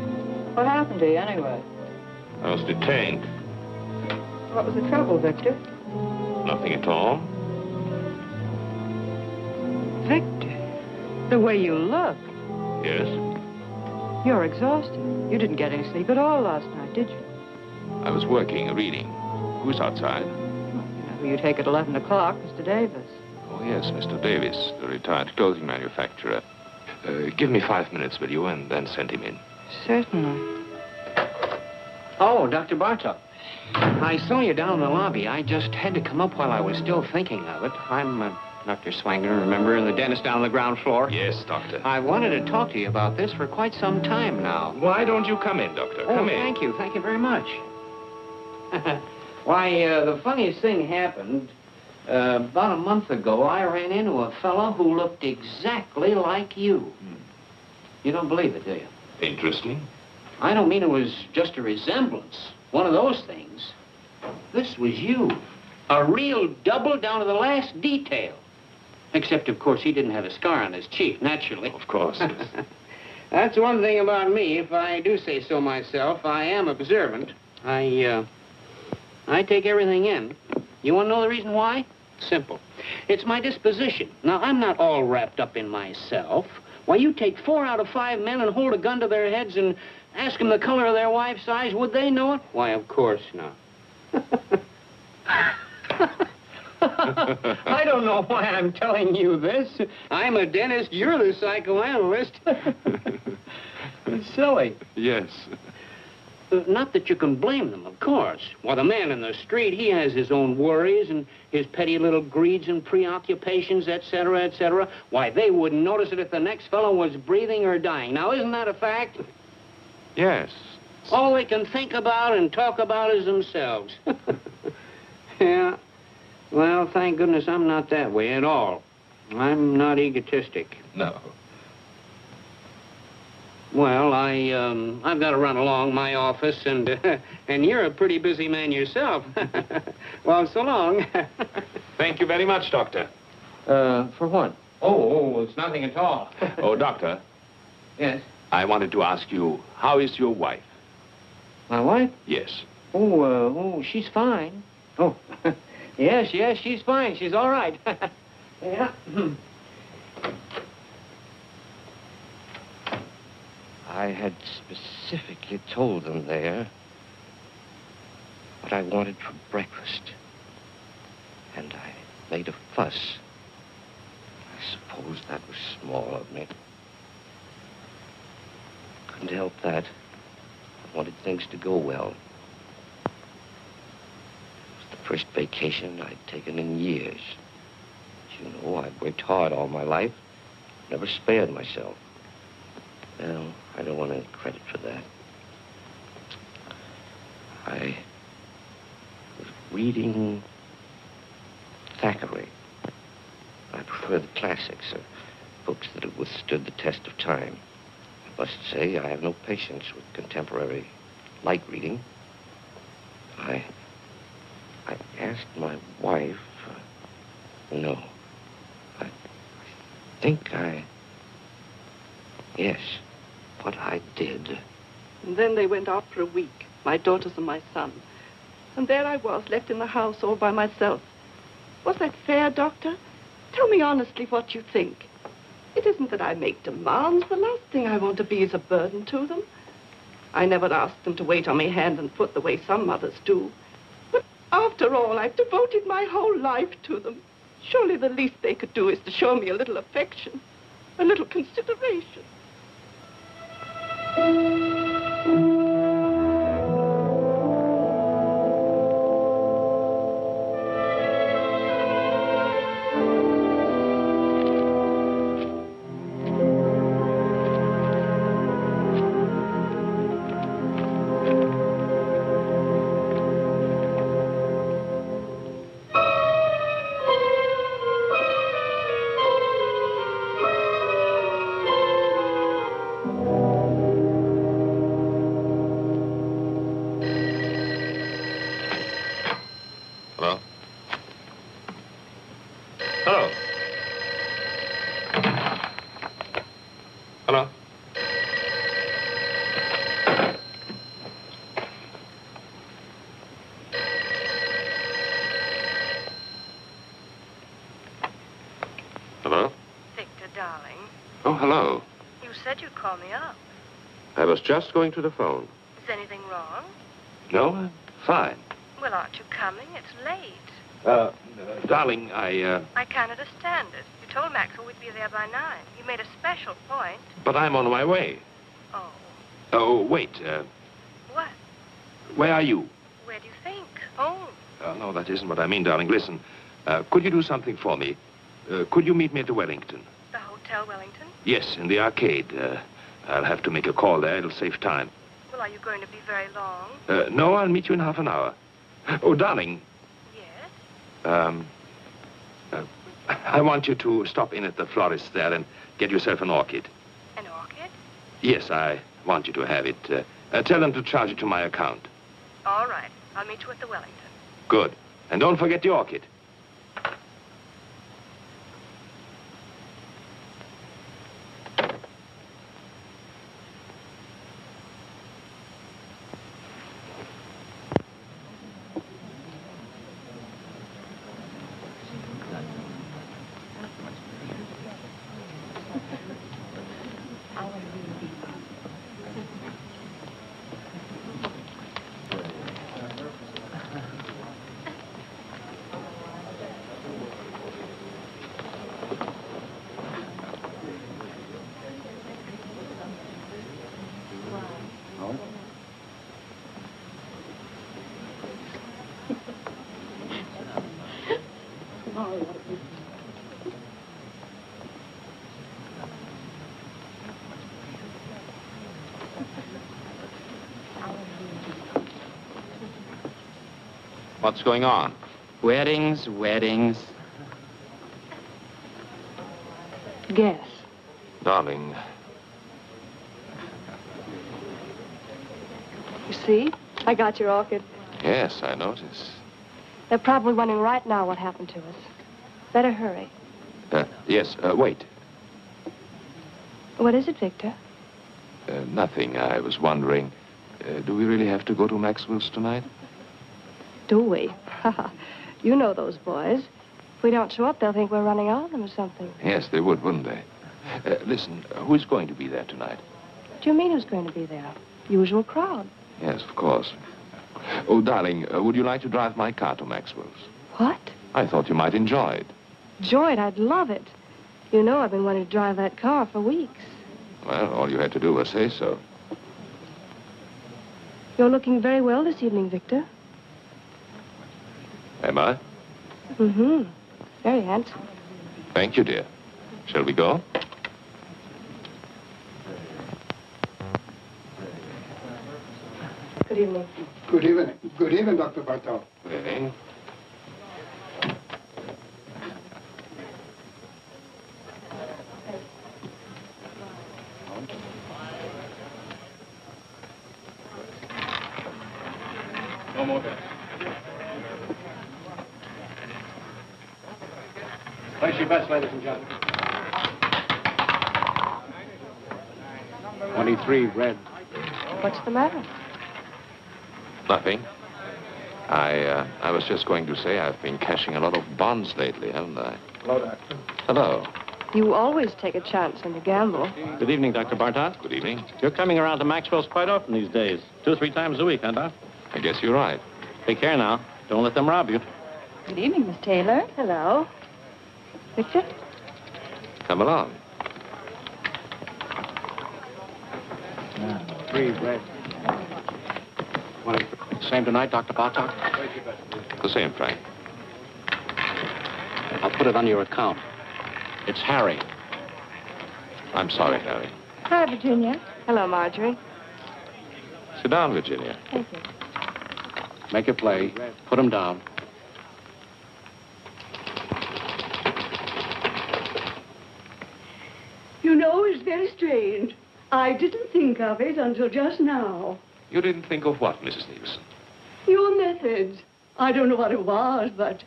What happened to you, anyway? I was detained. What was the trouble, Victor? Nothing at all. Victor, the way you look. Yes? You're exhausted. You didn't get any sleep at all last night, did you? I was working, reading. Who's outside? You know who you take at 11 o'clock, Mr. Davis. Oh, yes, Mr. Davis, the retired clothing manufacturer. Give me 5 minutes, will you, and then send him in. Certainly. Oh, Dr. Bartok. I saw you down in the lobby. I just had to come up while I was still thinking of it. I'm Dr. Swanger, remember, the dentist down on the ground floor? Yes, doctor. I wanted to talk to you about this for quite some time now. Why don't you come in, doctor? Oh, Come in. thank you. Thank you very much. Why, the funniest thing happened. About a month ago, I ran into a fellow who looked exactly like you. You don't believe it, do you? Interesting. I don't mean it was just a resemblance. One of those things. This was you. A real double down to the last detail. Except, of course, he didn't have a scar on his cheek, naturally. Of course. That's one thing about me, if I do say so myself. I am observant. I take everything in. You want to know the reason why? Simple. It's my disposition. Now, I'm not all wrapped up in myself. Why, you take 4 out of 5 men and hold a gun to their heads and ask them the color of their wife's eyes. Would they know it? Why, of course not. I don't know why I'm telling you this. I'm a dentist. You're the psychoanalyst. It's silly. Yes. Not that you can blame them, of course. Well, the man in the street, he has his own worries and his petty little greeds and preoccupations, etc., etc. Why, they wouldn't notice it if the next fellow was breathing or dying. Now, isn't that a fact? Yes. All they can think about and talk about is themselves. Yeah. Well, thank goodness I'm not that way at all. I'm not egotistic. No. Well, I've got to run along my office, and you're a pretty busy man yourself. Well, so long. Thank you very much, doctor. For what? Oh, it's nothing at all. Oh, doctor. Yes? I wanted to ask you, how is your wife? My wife? Yes. Oh, she's fine. Oh, yes, she's fine. She's all right. Yeah. I had specifically told them there what I wanted for breakfast. And I made a fuss. I suppose that was small of me. Couldn't help that. I wanted things to go well. It was the first vacation I'd taken in years. As you know, I've worked hard all my life. Never spared myself. Well, I don't want any credit for that. I was reading Thackeray. I prefer prefer the classics, books that have withstood the test of time. I must say, I have no patience with contemporary light reading. I asked my wife, no, I think yes, what I did. And then they went out for a week, my daughters and my son. And there I was, left in the house all by myself. Was that fair, Doctor? Tell me honestly what you think. It isn't that I make demands. The last thing I want to be is a burden to them. I never asked them to wait on me hand and foot the way some mothers do. But after all, I've devoted my whole life to them. Surely the least they could do is to show me a little affection, a little consideration. Hello? Hello? Hello? Hello? Victor, darling, Oh, hello. you said you'd call me up. I was just going to the phone. Is anything wrong? No, I'm fine. Well, aren't you coming? It's late. Darling, I can't understand it. You told Maxwell we'd be there by 9. You made a special point. But I'm on my way. Oh. Oh, wait. What? Where are you? Where do you think? Home. No, that isn't what I mean, darling. Listen, could you do something for me? Could you meet me at the Wellington? The Hotel Wellington? Yes, in the arcade. I'll have to make a call there. It'll save time. Well, are you going to be very long? No, I'll meet you in half an hour. Oh, darling. Yes? I want you to stop in at the florist there and get yourself an orchid. An orchid? Yes, I want you to have it. Tell them to charge it to my account. All right. I'll meet you at the Wellington. Good. And don't forget the orchid. What's going on? Weddings, weddings. Guess. Darling, You see? I got your orchid. yes, I notice. They're probably wondering right now what happened to us. Better hurry. Yes, wait. What is it, Victor? Nothing. I was wondering, do we really have to go to Maxwell's tonight? Do we? You know those boys. If we don't show up, they'll think we're running on them or something. Yes, they would, wouldn't they? Listen, who's going to be there tonight? What do you mean who's going to be there? Usual crowd. Yes, of course. Oh, darling, would you like to drive my car to Maxwell's? What? I thought you might enjoy it. Joy, I'd love it. You know I've been wanting to drive that car for weeks. Well, all you had to do was say so. You're looking very well this evening, Victor. Am I? Mm-hmm. Very handsome. Thank you, dear. Shall we go? Good evening. Good evening. Good evening, Dr. Bartel. Good evening. No more there. Place your bets, ladies and gentlemen. 23 red. What's the matter? Nothing. I was just going to say I've been cashing a lot of bonds lately, haven't I? Hello, Doctor. Hello. You always take a chance when you gamble. Good evening, Dr. Bartok. Good evening. You're coming around to Maxwell's quite often these days. 2 or 3 times a week, huh, Doc? I guess you're right. Take care now. Don't let them rob you. Good evening, Miss Taylor. Hello. Victor? Come along. 3 red. Same tonight, Dr. Bartok? The same, Frank. I'll put it on your account. It's Harry. I'm sorry, Harry. Hi, Virginia. Hello, Marjorie. Sit down, Virginia. Thank you. Make a play. Put him down. You know, it's very strange. I didn't think of it until just now. You didn't think of what, Mrs. Nielsen? Your methods. I don't know what it was, but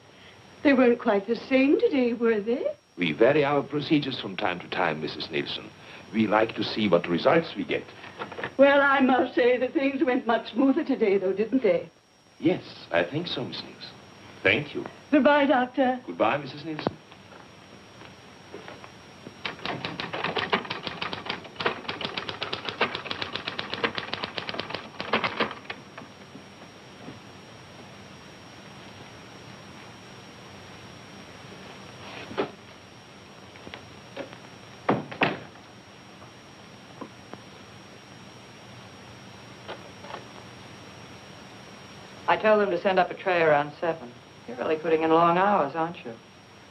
they weren't quite the same today, were they? We vary our procedures from time to time, Mrs. Nielsen. We like to see what results we get. Well, I must say that things went much smoother today, though, didn't they? Yes, I think so, Miss Nielsen. Thank you. Goodbye, Doctor. Goodbye, Mrs. Nielsen. I told them to send up a tray around 7. You're really putting in long hours, aren't you?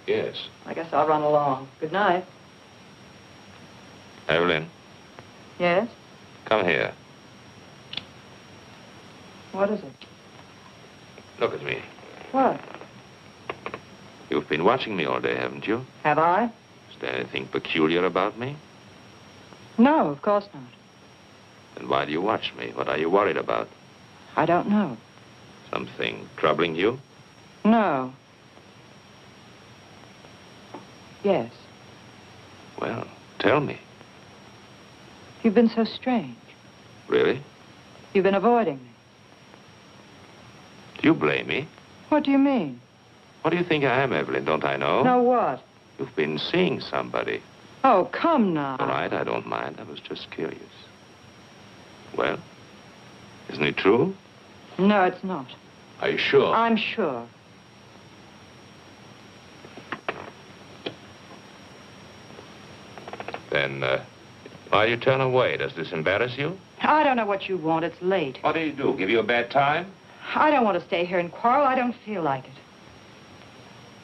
Yes. I guess I'll run along. Good night. Evelyn, Yes? come here. What is it? Look at me. What? You've been watching me all day, haven't you? Have I? Is there anything peculiar about me? No, of course not. Then why do you watch me? What are you worried about? I don't know. Something troubling you? No. Yes. Well, tell me. You've been so strange. Really? You've been avoiding me. Do you blame me? What do you mean? What do you think I am, Evelyn? Don't I know? No, what? You've been seeing somebody. Oh, come now. All right, I don't mind. I was just curious. Well, isn't it true? No, it's not. Are you sure? I'm sure. Then, why do you turn away? Does this embarrass you? I don't know what you want. It's late. What do you do? Give you a bad time? I don't want to stay here and quarrel. I don't feel like it.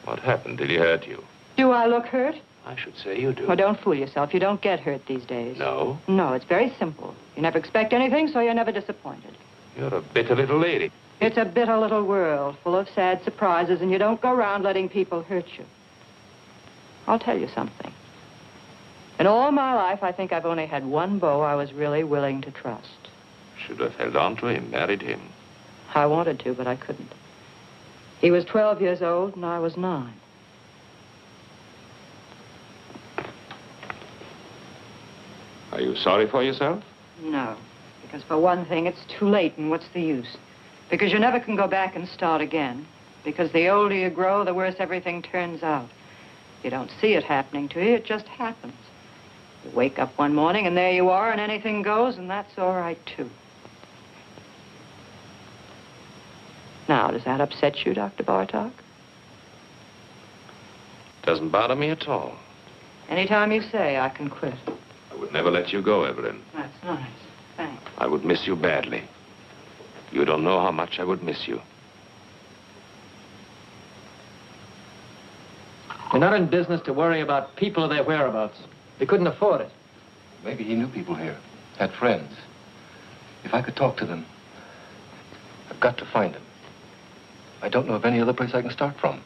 What happened? Did he hurt you? Do I look hurt? I should say you do. Well, don't fool yourself. You don't get hurt these days. No? No, it's very simple. You never expect anything, so you're never disappointed. You're a bitter little lady. It's a bitter little world full of sad surprises, and you don't go around letting people hurt you. I'll tell you something. In all my life, I think I've only had one beau I was really willing to trust. Should have held on to him, married him. I wanted to, but I couldn't. He was 12 years old, and I was 9. Are you sorry for yourself? No, because for one thing, it's too late, and what's the use? Because you never can go back and start again. Because the older you grow, the worse everything turns out. You don't see it happening to you, it just happens. You wake up one morning, and there you are, and anything goes, and that's all right, too. Now, does that upset you, Dr. Bartok? Doesn't bother me at all. Anytime you say, I can quit. I would never let you go, Evelyn. That's nice. Thanks. I would miss you badly. You don't know how much I would miss you. You're not in business to worry about people or their whereabouts. He couldn't afford it. Maybe he knew people here, had friends. If I could talk to them, I've got to find them. I don't know of any other place I can start from.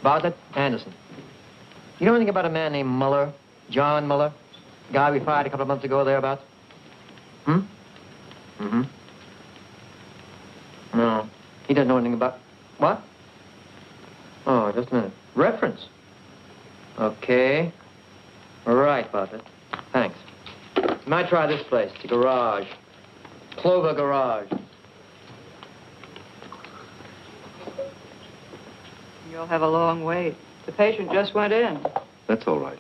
Bartlett, Anderson. You know anything about a man named Muller? John Muller? Guy we fired a couple of months ago, thereabouts? Hmm? Mm-hmm. No. He doesn't know anything about... What? Oh, just a minute. Reference? Okay. Right, Butler. Thanks. You might try this place, the garage. Clover Garage. You'll have a long wait. The patient just went in. That's all right.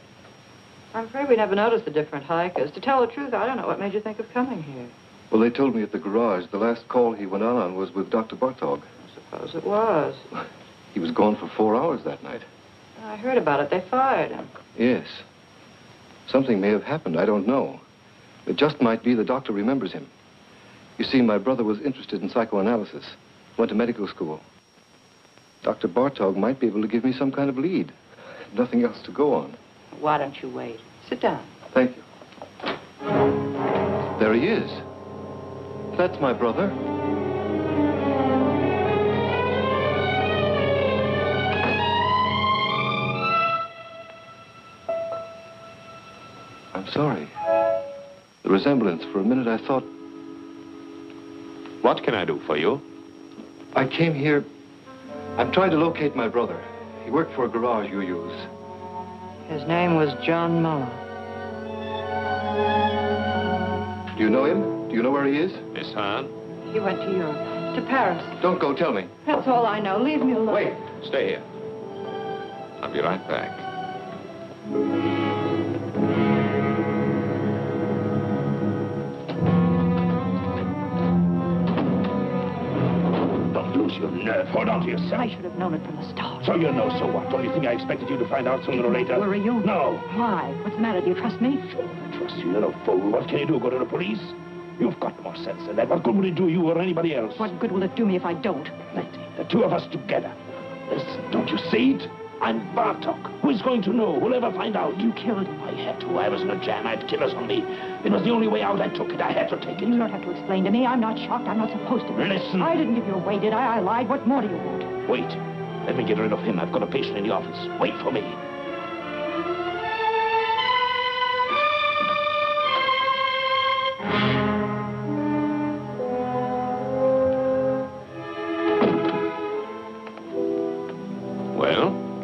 I'm afraid we never noticed the different hikers. To tell the truth, I don't know what made you think of coming here. Well, they told me at the garage the last call he went on was with Dr. Bartog. I suppose it was. He was gone for 4 hours that night. I heard about it. They fired him. Yes. Something may have happened. I don't know. It just might be the doctor remembers him. You see, my brother was interested in psychoanalysis. Went to medical school. Dr. Bartog might be able to give me some kind of lead. Nothing else to go on. Why don't you wait? Sit down. Thank you. There he is. That's my brother. I'm sorry. The resemblance, for a minute I thought... What can I do for you? I came here... I'm trying to locate my brother. He worked for a garage you use. His name was John Muller. Do you know him? Do you know where he is? Miss Hahn? He went to Europe. To Paris. Don't go, tell me. That's all I know. Leave me alone. Wait. Stay here. I'll be right back. Don't lose your nerve. Hold on to yourself. I should have known it from the start. So you know, so what? Don't you think I expected you to find out sooner or later? Worry you? No. Why? What's the matter? Do you trust me? Sure, I trust you. You're no fool. What can you do? Go to the police? You've got more sense than that. What good will it do you or anybody else? What good will it do me if I don't? Plenty. The two of us together. Listen, don't you see it? I'm Bartok. Who is going to know? Who'll ever find out? You killed him. I had to. I was in a jam. I had killers on me. It was the only way out. I took it. I had to take it. You don't have to explain to me. I'm not shocked. I'm not supposed to be. Listen. I didn't give you away, did I? I lied. What more do you want? Wait. Let me get rid of him. I've got a patient in the office. Wait for me.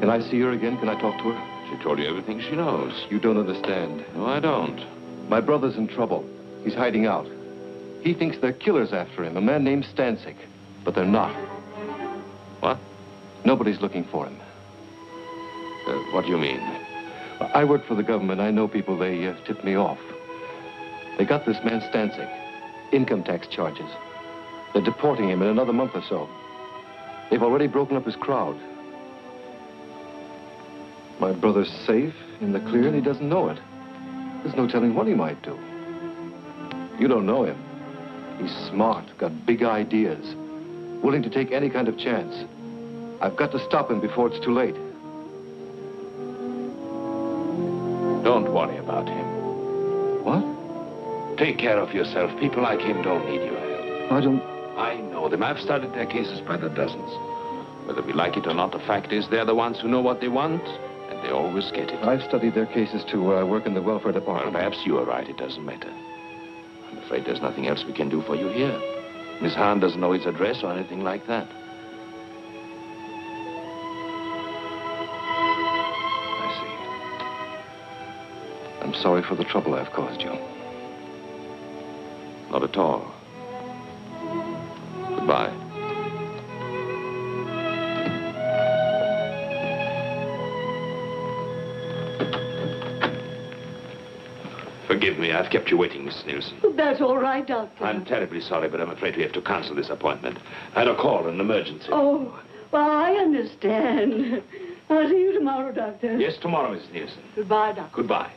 Can I see her again? Can I talk to her? She told you everything she knows. You don't understand. No, I don't. My brother's in trouble. He's hiding out. He thinks they're killers after him, a man named Stancic. But they're not. What? Nobody's looking for him. What do you mean? I work for the government. I know people. They tipped me off. They got this man Stancic. Income tax charges. They're deporting him in another month or so. They've already broken up his crowd. My brother's safe, in the clear, and he doesn't know it. There's no telling what he might do. You don't know him. He's smart, got big ideas, willing to take any kind of chance. I've got to stop him before it's too late. Don't worry about him. What? Take care of yourself. People like him don't need your help. I don't... I know them. I've studied their cases by the dozens. Whether we like it or not, the fact is they're the ones who know what they want, and they always get it. I've studied their cases to work in the welfare department. Well, perhaps you are right. It doesn't matter. I'm afraid there's nothing else we can do for you here. Miss Hahn doesn't know his address or anything like that. I see. I'm sorry for the trouble I've caused you. Not at all. Goodbye. Forgive me, I've kept you waiting, Miss Nielsen. That's all right, Doctor. I'm terribly sorry, but I'm afraid we have to cancel this appointment. I had a call, an emergency. Oh, well, I understand. I'll see you tomorrow, Doctor. Yes, tomorrow, Miss Nielsen. Goodbye, Doctor. Goodbye.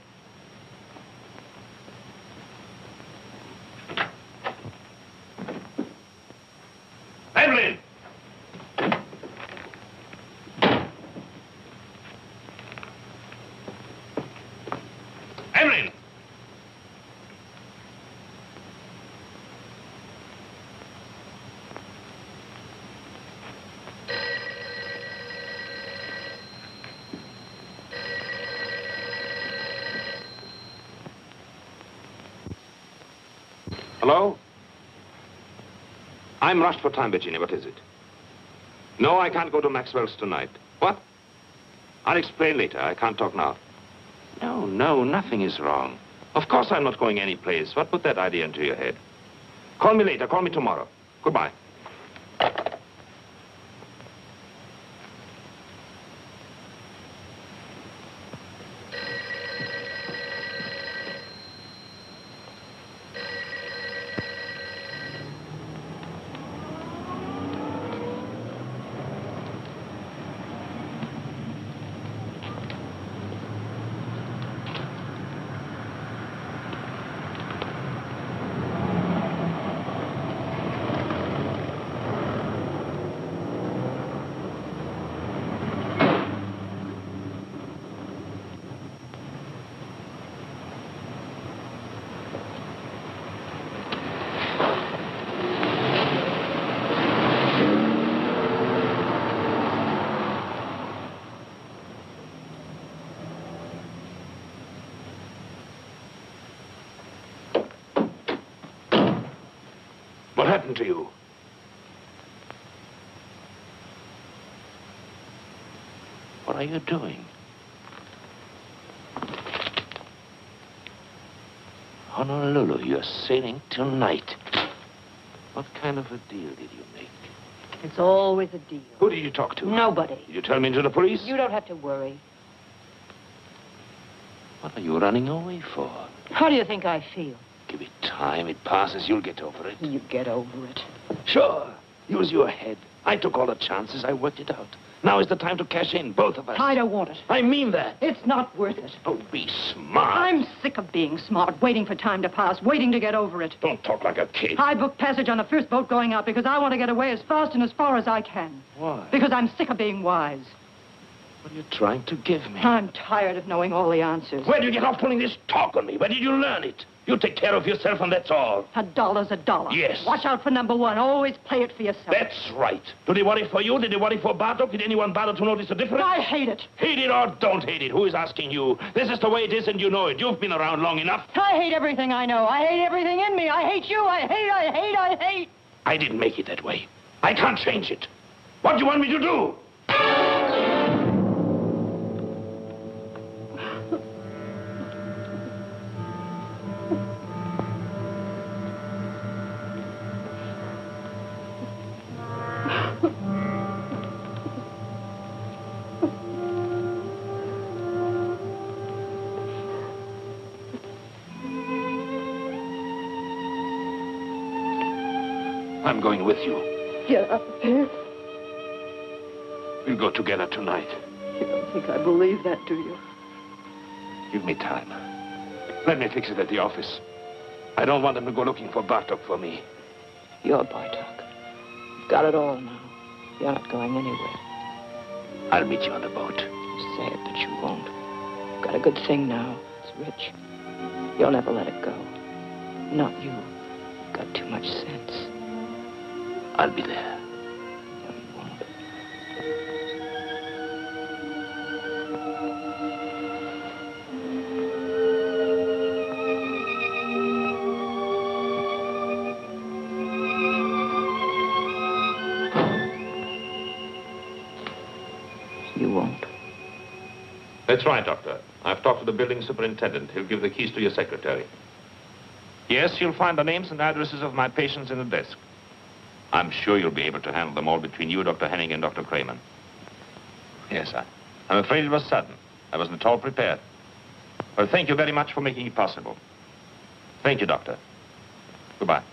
Evelyn! Evelyn! Hello? I'm rushed for time, Virginia. What is it? No, I can't go to Maxwell's tonight. What? I'll explain later. I can't talk now. No, nothing is wrong. Of course I'm not going any place. What put that idea into your head? Call me later. Call me tomorrow. Goodbye. What happened to you? What are you doing? Honolulu, you're sailing tonight. What kind of a deal did you make? It's always a deal. Who did you talk to? Nobody. Did you tell me to the police? You don't have to worry. What are you running away for? How do you think I feel? Give it time. It passes. You'll get over it. You get over it. Sure. Use your head. I took all the chances. I worked it out. Now is the time to cash in, both of us. I don't want it. I mean that. It's not worth it. Oh, be smart. I'm sick of being smart, waiting for time to pass, waiting to get over it. Don't talk like a kid. I booked passage on the first boat going out because I want to get away as fast and as far as I can. Why? Because I'm sick of being wise. What are you trying to give me? I'm tired of knowing all the answers. Where did you get off pulling this talk on me? Where did you learn it? You take care of yourself and that's all. $1's a dollar. Yes. Watch out for number one. Always play it for yourself. That's right. Do they worry for you? Did they worry for Bartok? Did anyone bother to notice the difference? I hate it. Hate it or don't hate it? Who is asking you? This is the way it is and you know it. You've been around long enough. I hate everything I know. I hate everything in me. I hate you. I hate. I didn't make it that way. I can't change it. What do you want me to do? I'm going with you. Get up there. We'll go together tonight. You don't think I believe that, do you? Give me time. Let me fix it at the office. I don't want them to go looking for Bartok for me. You're Bartok. You've got it all now. You're not going anywhere. I'll meet you on the boat. You say it, but you won't. You've got a good thing now. It's rich. You'll never let it go. Not you. You've got too much sense. I'll be there. No, you won't. You won't. That's right, Doctor. I've talked to the building superintendent. He'll give the keys to your secretary. Yes, you'll find the names and addresses of my patients in the desk. I'm sure you'll be able to handle them all between you, Dr. Henning, and Dr. Kramer. Yes, I'm afraid it was sudden. I wasn't at all prepared. Well, thank you very much for making it possible. Thank you, Doctor. Goodbye.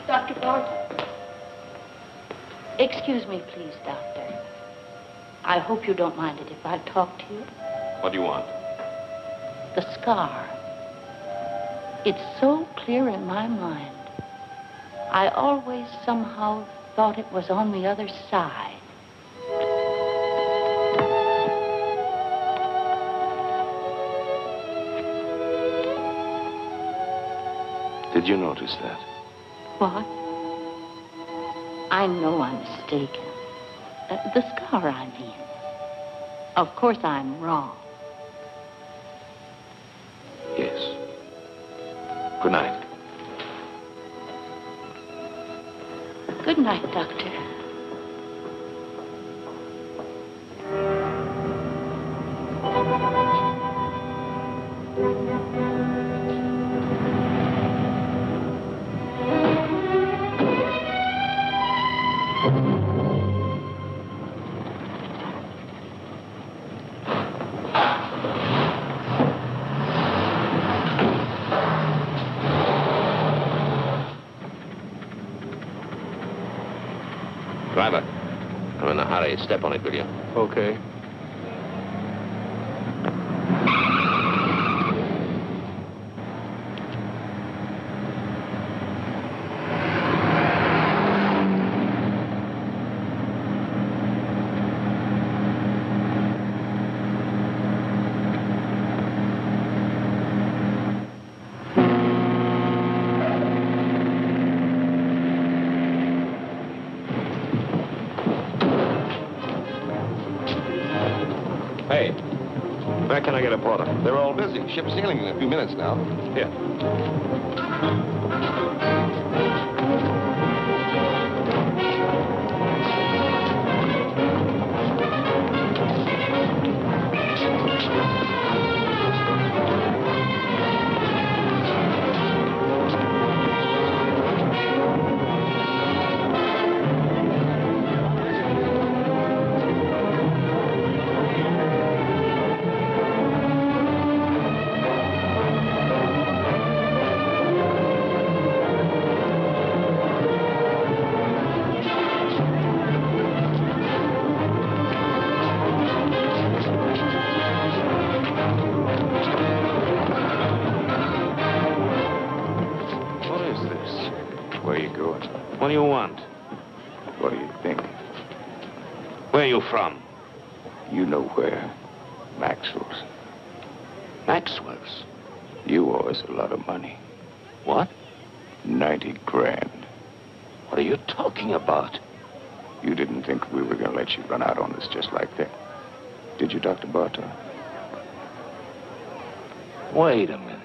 Dr. Barton. Excuse me, please, Doctor. I hope you don't mind it if I talk to you. What do you want? The scar. It's so clear in my mind. I always somehow thought it was on the other side. did you notice that? What? I know I'm mistaken. The scar, I mean. Of course I'm wrong. Yes. Good night. Good night, Doctor. Driver, I'm in a hurry. Step on it, will you? Okay. Hey, where can I get a porter? They're all busy. Ship's sailing in a few minutes now. Here. Where you going? What do you want? What do you think? Where are you from? You know where. Maxwell's. Maxwell's? You owe us a lot of money. What? 90 grand. What are you talking about? You didn't think we were going to let you run out on us just like that. Did you, Dr. Bartow? Wait a minute.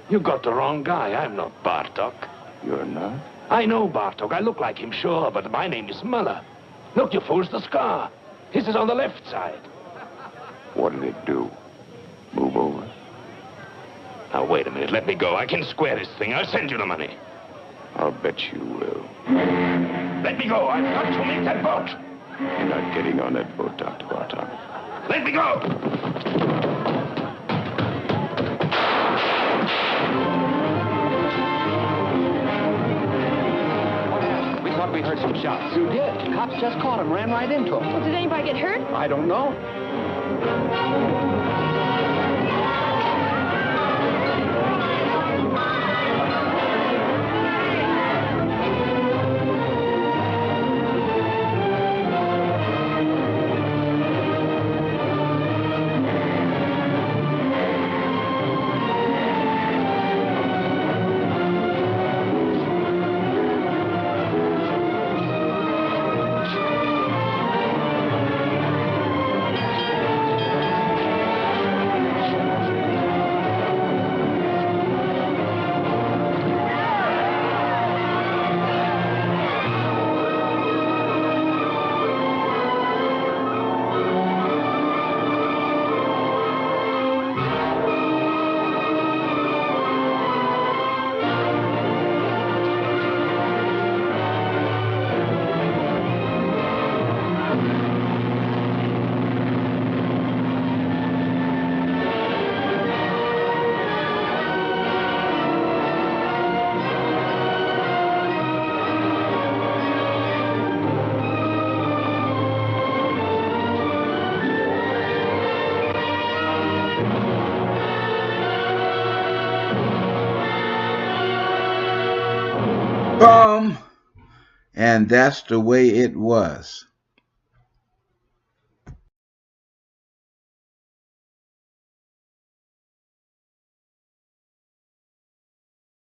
You got the wrong guy. I'm not Bartok. You're not? I know Bartok. I look like him, sure, but my name is Muller. Look, you fools, the scar. His is on the left side. What did it do? Move over? Now, wait a minute. Let me go. I can square this thing. I'll send you the money. I'll bet you will. Let me go. I've got to make that boat. You're not getting on that boat, Dr. Bartow. Let me go. We thought we heard some shots. You did. Cops just caught him, ran right into him. Well, did anybody get hurt? I don't know. And that's the way it was.